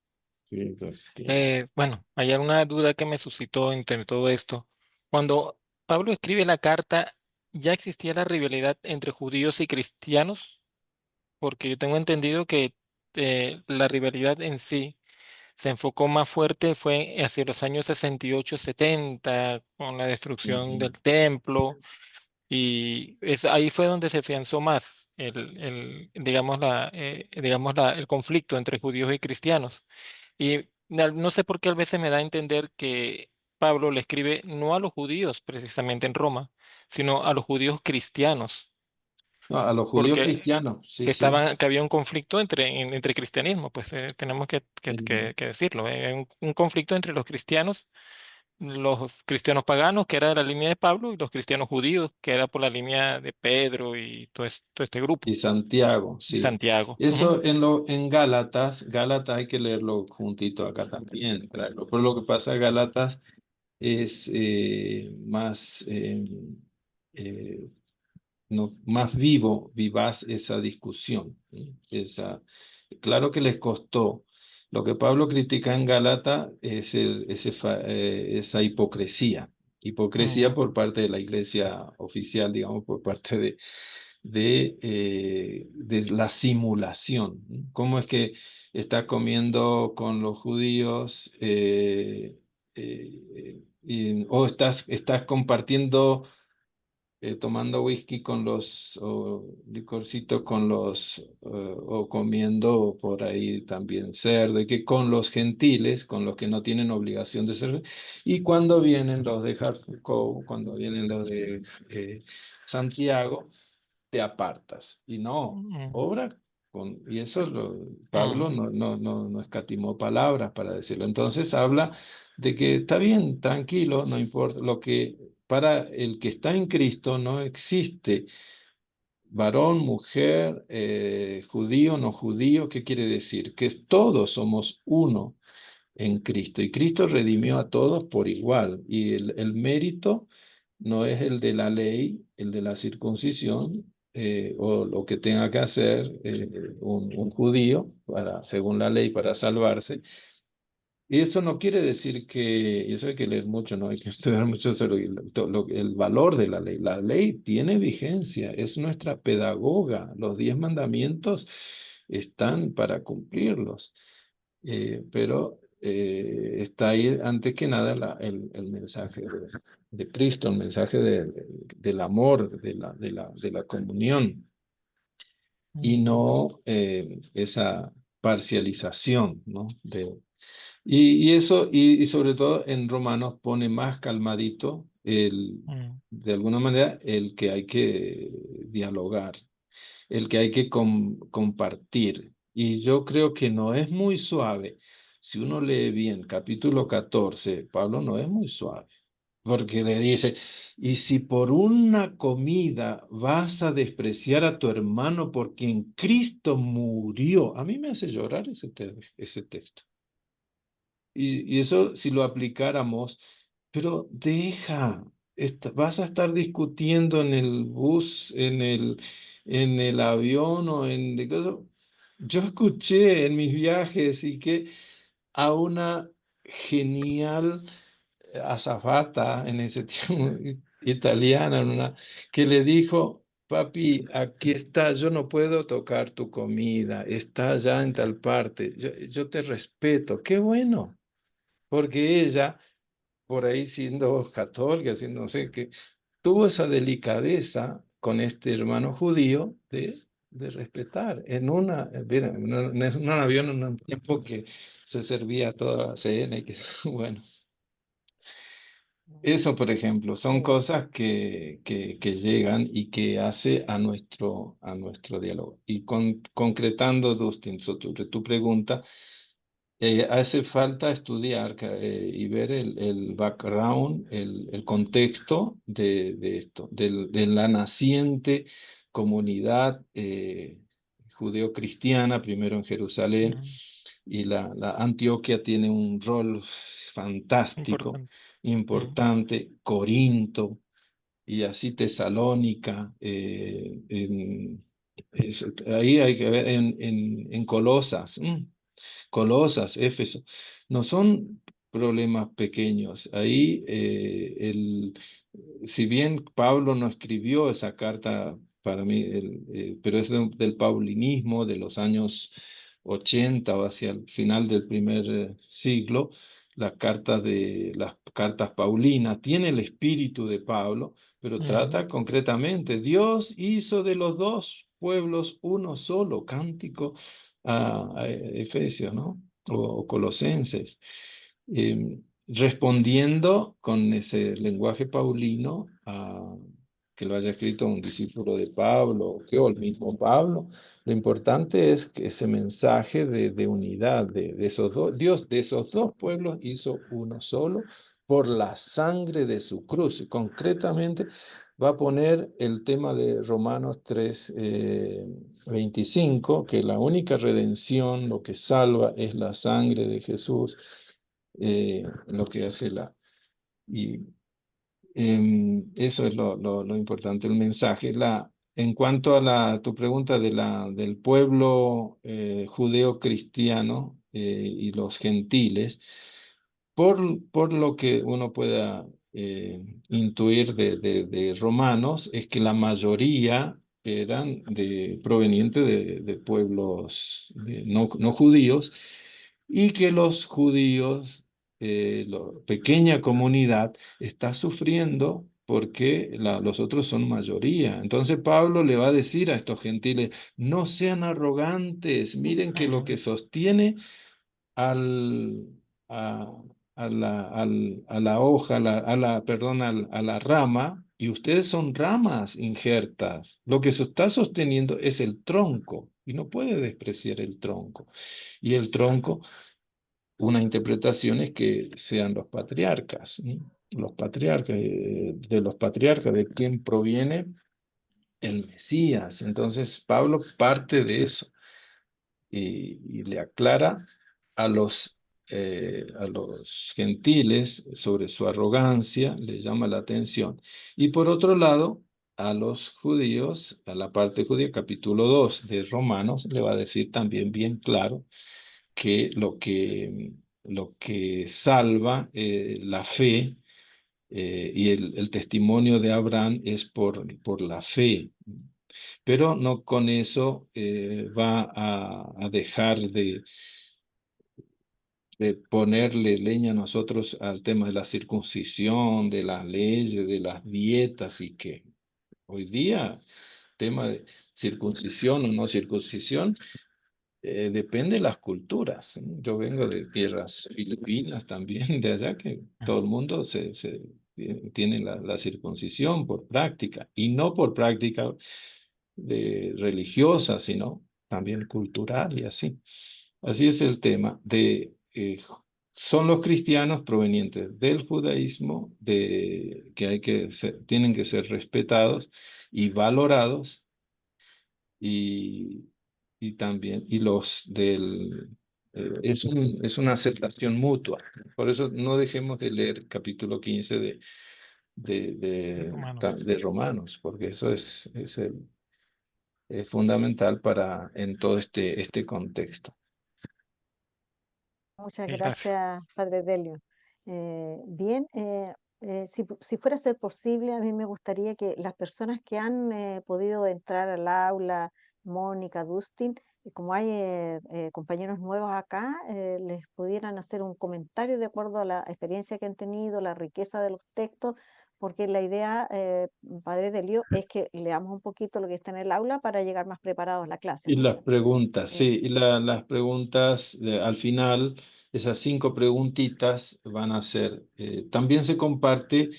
Sí, entonces, Bueno, hay alguna duda que me suscitó entre todo esto. Cuando Pablo escribe la carta, ¿ya existía la rivalidad entre judíos y cristianos? Porque yo tengo entendido que la rivalidad en sí se enfocó más fuerte fue hacia los años 68-70 con la destrucción ujú. del templo, y ahí fue donde se afianzó más digamos, el conflicto entre judíos y cristianos. Y no sé por qué a veces me da a entender que Pablo le escribe no a los judíos precisamente en Roma, sino a los judíos cristianos, No, a los judíos porque cristianos, sí, sí. que había un conflicto entre cristianismo, pues tenemos El- que decirlo, hay un conflicto entre los cristianos paganos, que era de la línea de Pablo, y los cristianos judíos, que era por la línea de Pedro y todo este grupo, y Santiago, y sí. Santiago. Ujú. Eso en Gálatas, Gálatas hay que leerlo juntito acá también, traerlo. Pero lo que pasa, Gálatas es más, eh, no, más vivo, vivaz esa discusión. ¿Sí? Claro que les costó. Lo que Pablo critica en Gálata es esa hipocresía. Hipocresía Mm, por parte de la iglesia oficial, digamos, por parte de la simulación. ¿No? ¿Cómo es que está comiendo con los judíos o estás compartiendo tomando whisky con o licorcito con o comiendo por ahí también cerdo, y que con los gentiles, con los que no tienen obligación de ser, y cuando vienen los de Jacob, cuando vienen los de Santiago, te apartas, y no, mm, obra y eso Pablo mm, no escatimó palabras para decirlo. Entonces habla de que está bien, tranquilo, no importa, lo que para el que está en Cristo no existe varón, mujer, judío, no judío. ¿Qué quiere decir? Que todos somos uno en Cristo y Cristo redimió a todos por igual y el mérito no es el de la ley, el de la circuncisión o lo que tenga que hacer un judío según la ley para salvarse. Y eso no quiere decir y eso hay que leer mucho, no hay que estudiar mucho sobre el valor de la ley. La ley tiene vigencia, es nuestra pedagoga. Los 10 mandamientos están para cumplirlos, pero está ahí antes que nada el mensaje de Cristo, el mensaje del amor, de la comunión y mm, no esa parcialización, ¿no? Y eso, y sobre todo en Romanos pone más calmadito mm, de alguna manera el que hay que dialogar, el que hay que compartir. Y yo creo que no es muy suave. Si uno lee bien capítulo 14 Pablo no es muy suave, porque le dice, y si por una comida vas a despreciar a tu hermano por quien Cristo murió, a mí me hace llorar ese texto. Y eso si lo aplicáramos, pero deja, vas a estar discutiendo en el bus, en el avión o en de cosas. Yo escuché en mis viajes y que a una genial azafata en ese tiempo italiana, que le dijo, papi, aquí está, yo no puedo tocar tu comida, está allá en tal parte, yo te respeto, qué bueno porque ella, por ahí siendo católica, siendo no sé qué, tuvo esa delicadeza con este hermano judío de respetar. Mira, en un avión, en un tiempo que se servía toda la cena y que, bueno, Eso, por ejemplo, son Sí. cosas que llegan y que hace a nuestro diálogo. Y concretando, Dustin, sobre tu pregunta, hace falta estudiar y ver el background, el contexto de esto, de la naciente comunidad judeo-cristiana, primero en Jerusalén, Mm, y la Antioquia tiene un rol fantástico, importante. Mm, importante, Corinto y así Tesalónica, ahí hay que ver en Colosas. Colosas, Éfeso, no son problemas pequeños. Ahí, si bien Pablo no escribió esa carta, para mí, pero es del paulinismo de los años 80 o hacia el final del primer siglo, las cartas paulinas, tiene el espíritu de Pablo, pero ujú, trata concretamente, Dios hizo de los dos pueblos uno solo, cántico a Efesios, ¿no? O Colosenses, respondiendo con ese lenguaje paulino a que lo haya escrito un discípulo de Pablo, o el mismo Pablo. Lo importante es que ese mensaje de unidad de esos dos, Dios de esos dos pueblos hizo uno solo por la sangre de su cruz. Y concretamente va a poner el tema de Romanos 3, 25, que la única redención, lo que salva es la sangre de Jesús, lo que hace y eso es lo importante, el mensaje. En cuanto a tu pregunta del pueblo judeo-cristiano y los gentiles, por lo que uno pueda intuir de Romanos, es que la mayoría eran provenientes de pueblos no judíos y que los judíos, la pequeña comunidad, está sufriendo porque los otros son mayoría. Entonces Pablo le va a decir a estos gentiles, no sean arrogantes, miren que lo ujú. que sostiene al, a, a la hoja, perdón, a la rama, y ustedes son ramas injertas. Lo que se está sosteniendo es el tronco, y no puede despreciar el tronco. Y el tronco, una interpretación es que sean los patriarcas, ¿sí? Los patriarcas, de los patriarcas, de quien proviene el Mesías. Entonces, Pablo parte de eso y le aclara a los gentiles sobre su arrogancia, le llama la atención. Y por otro lado, a los judíos, a la parte judía, capítulo 2 de Romanos, le va a decir también bien claro que lo que salva la fe y el testimonio de Abraham es por la fe. Pero no con eso va a dejar de ponerle leña a nosotros al tema de la circuncisión, de las leyes, de las dietas y que hoy día, tema de circuncisión o no circuncisión, depende de las culturas. Yo vengo de tierras filipinas también, de allá, que todo el mundo tiene la circuncisión por práctica, y no por práctica religiosa, sino también cultural y así. Así es el tema son los cristianos provenientes del judaísmo que tienen que ser respetados y valorados y, y también, y los es una aceptación mutua. Por eso no dejemos de leer capítulo 15 de, de, Romanos. de Romanos, porque eso es fundamental en todo este contexto. Muchas Sí, gracias. gracias, Padre Delio. Bien, si fuera a ser posible, a mí me gustaría que las personas que han podido entrar al aula, Mónica, Dustin, y como hay compañeros nuevos acá, les pudieran hacer un comentario de acuerdo a la experiencia que han tenido, la riqueza de los textos, porque la idea, Padre Delio, es que leamos un poquito lo que está en el aula para llegar más preparados a la clase, Y ¿no? las preguntas, Eh, sí, y las preguntas al final, esas 5 preguntitas van a ser, también se comparte,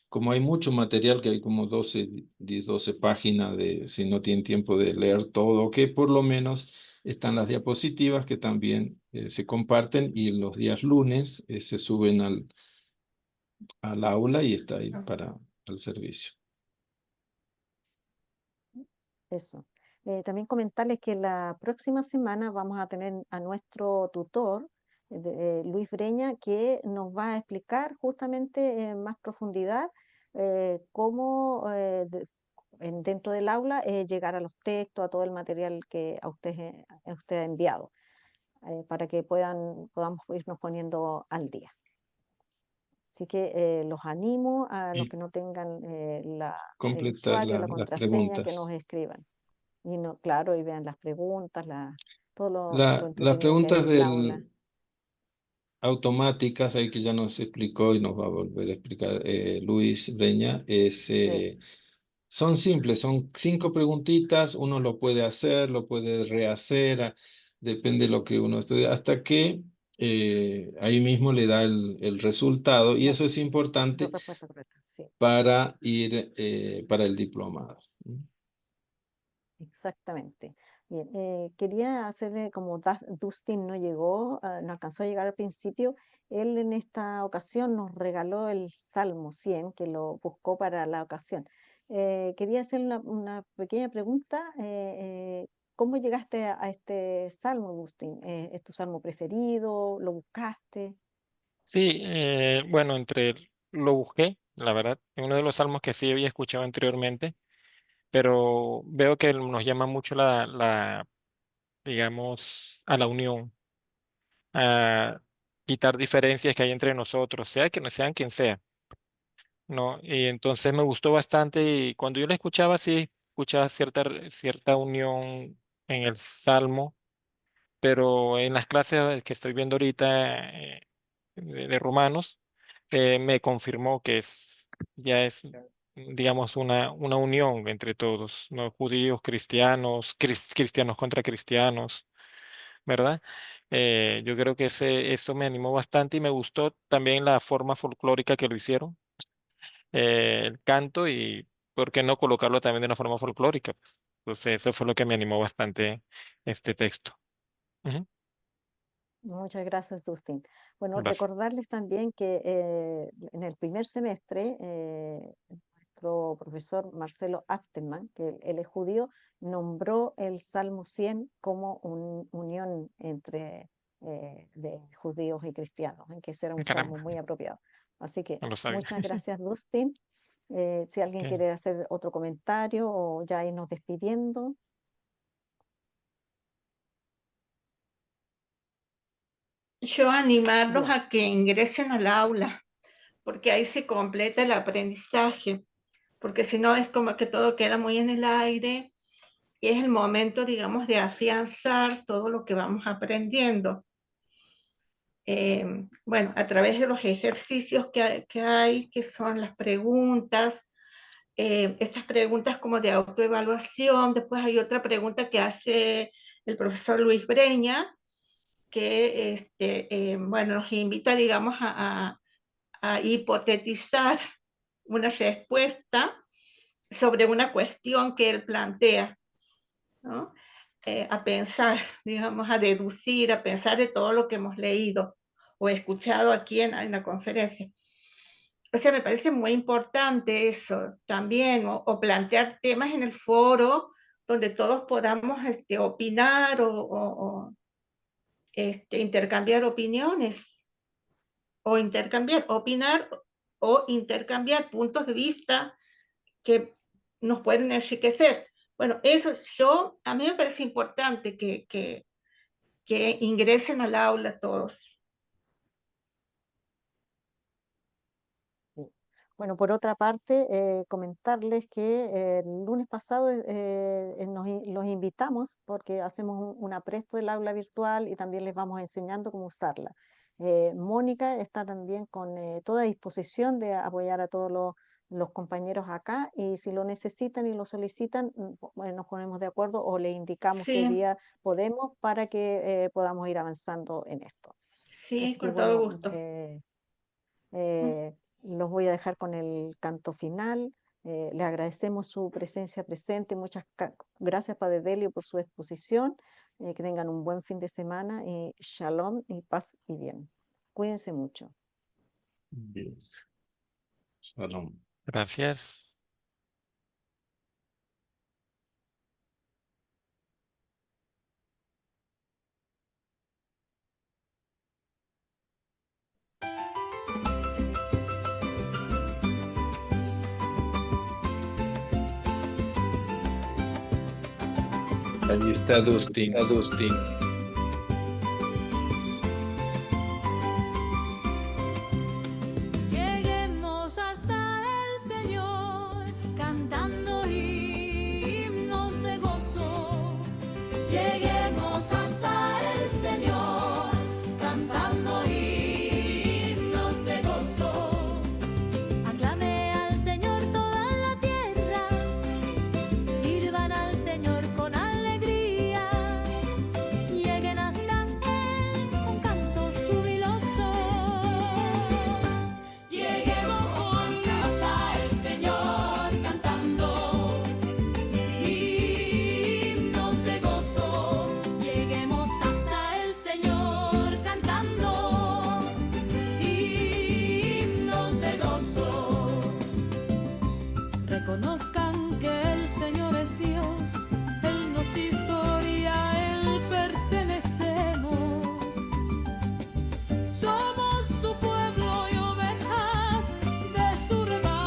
como hay mucho material, que hay como 10, 12 páginas de, si no tienen tiempo de leer todo, que por lo menos están las diapositivas que también se comparten y los días lunes se suben al aula y está ahí para el servicio. Eso. También comentarles que la próxima semana vamos a tener a nuestro tutor, Luis Breña, que nos va a explicar justamente en más profundidad cómo dentro del aula llegar a los textos, a todo el material que a usted ha enviado, para que podamos irnos poniendo al día. Así que los animo a los Y que no tengan el completar usuario, la las contraseña, que nos preguntas. escriban. Y no, claro, y vean las preguntas, todo lo Las entretenido que hay preguntas en el aula. automáticas, ahí que ya nos explicó y nos va a volver a explicar Luis Breña, Sí, son simples, son 5 preguntitas, uno lo puede hacer, lo puede rehacer, depende de lo que uno estudie, hasta que ahí mismo le da el resultado, y la, eso es la importante respuesta correcta, sí, para ir para el diplomado. exactamente. Bien, quería hacerle como Dustin no llegó, no alcanzó a llegar al principio, él en esta ocasión nos regaló el Salmo 100, que lo buscó para la ocasión. Quería hacer una pequeña pregunta. ¿Cómo llegaste a este salmo, Dustin? ¿Es tu salmo preferido? ¿Lo buscaste? Sí, bueno, lo busqué, la verdad, en uno de los salmos que sí había escuchado anteriormente, pero veo que nos llama mucho digamos, a la unión, a quitar diferencias que hay entre nosotros, sea que no sean quien sea, ¿no? Y entonces me gustó bastante y cuando yo la escuchaba, sí, escuchaba cierta unión en el salmo, pero en las clases que estoy viendo ahorita de Romanos, me confirmó que ya es, digamos, una unión entre todos, ¿no? Judíos, cristianos, cristianos contra cristianos, ¿verdad? Yo creo que eso me animó bastante y me gustó también la forma folclórica que lo hicieron, el canto y por qué no colocarlo también de una forma folclórica, pues. Entonces, eso fue lo que me animó bastante este texto. Ujú. Muchas gracias, Dustin. Bueno, Gracias. recordarles también que en el primer semestre, nuestro profesor Marcelo Achterman, que él es judío, nombró el Salmo 100 como una unión entre de judíos y cristianos, en que ese era un salmo Caramba, muy apropiado. Así que no lo sabía. muchas gracias, Dustin. Si alguien Ok. quiere hacer otro comentario o ya irnos despidiendo. Yo animarlos Bien. a que ingresen al aula, porque ahí se completa el aprendizaje, porque si no es como que todo queda muy en el aire y es el momento, digamos, de afianzar todo lo que vamos aprendiendo. Bueno, a través de los ejercicios que son las preguntas, estas preguntas como de autoevaluación. Después hay otra pregunta que hace el profesor Luis Breña, que bueno, nos invita, digamos, a hipotetizar una respuesta sobre una cuestión que él plantea, ¿no? A pensar, digamos, a deducir, a pensar de todo lo que hemos leído o escuchado aquí en la conferencia. O sea, me parece muy importante eso también, o plantear temas en el foro donde todos podamos opinar intercambiar opiniones, o opinar o intercambiar puntos de vista que nos pueden enriquecer. Bueno, a mí me parece importante que ingresen al aula todos. Sí. Bueno, por otra parte, comentarles que el lunes pasado los invitamos porque hacemos un apresto del aula virtual y también les vamos enseñando cómo usarla. Mónica está también con toda disposición de apoyar a todos los compañeros acá y si lo necesitan y lo solicitan, bueno, nos ponemos de acuerdo o le indicamos qué Sí, día podemos para que podamos ir avanzando en esto. Sí, Así que con todo bueno, gusto. los voy a dejar con el canto final. Le agradecemos su presencia presente. Muchas gracias, Padre Delio, por su exposición. Que tengan un buen fin de semana y shalom y paz y bien. Cuídense mucho. Bien. Shalom. Gracias. Allí está Dustin. Lleguemos hasta el Señor cantando himnos de gozo. Lleguemos hasta el Señor cantando himnos de gozo. Aclame al Señor toda la tierra, sirvan al Señor con alegría. Lleguen hasta Él con cantos jubilosos. Lleguemos hasta el Señor cantando himnos de gozo. Lleguemos hasta el Señor cantando himnos de gozo. Reconozcan que el Señor es Dios, Él nos hizo y a Él pertenecemos. Somos su pueblo y ovejas de su rebaño.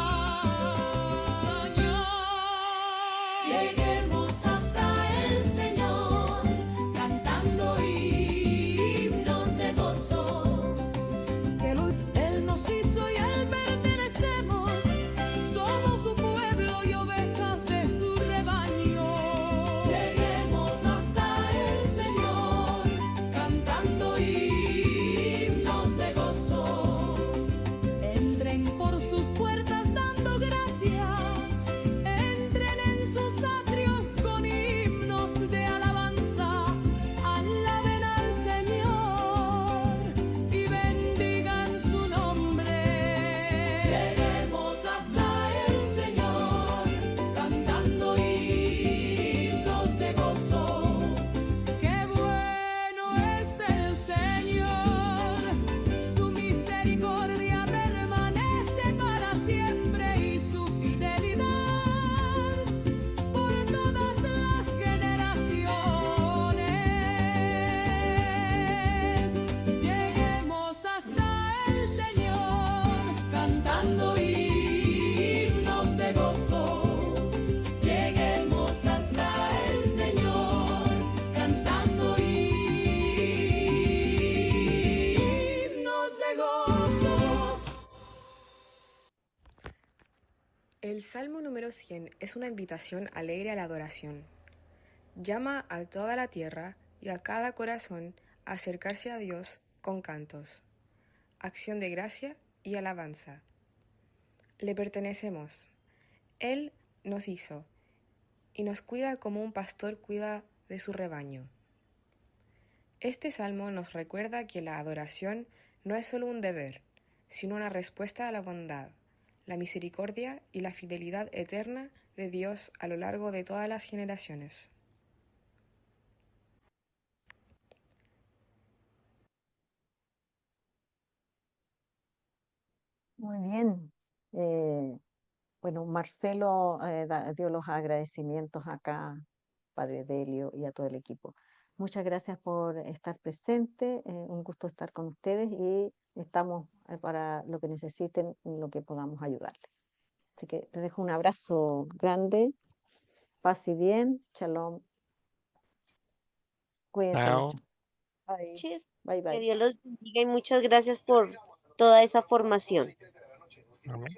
Lleguemos hasta el Señor cantando himnos de gozo. Que Él nos hizo y a Él pertenecemos. Somos su pueblo y ovejas de su rebaño. Lleguemos hasta el Señor cantando himnos de gozo. Entren por sus puertas dando gracias. Entren en sus atrios con himnos de alabanza. Alaben al Señor y bendigan su nombre. Lleguemos hasta el Señor cantando himnos de gozo. Qué bueno es el Señor, su misericordia permanece para siempre y su fidelidad por todas las generaciones. Lleguemos hasta el Señor cantando himnos de gozo. Lleguemos hasta el Señor cantando himnos de gozo. El Salmo número 100 es una invitación alegre a la adoración. Llama a toda la tierra y a cada corazón a acercarse a Dios con cantos, acción de gracia y alabanza. Le pertenecemos. Él nos hizo y nos cuida como un pastor cuida de su rebaño. Este salmo nos recuerda que la adoración no es solo un deber, sino una respuesta a la bondad, la misericordia y la fidelidad eterna de Dios a lo largo de todas las generaciones. Muy bien. Bueno, Marcelo dio los agradecimientos acá, Padre Delio y a todo el equipo. Muchas gracias por estar presente. Un gusto estar con ustedes y estamos para lo que necesiten, en lo que podamos ayudarles. Así que les dejo un abrazo grande. Paz y bien. Shalom. Cuídense Chao. mucho. Bye. Noches. Bye, Que bye. Dios los bendiga y muchas gracias por toda esa formación. Amén.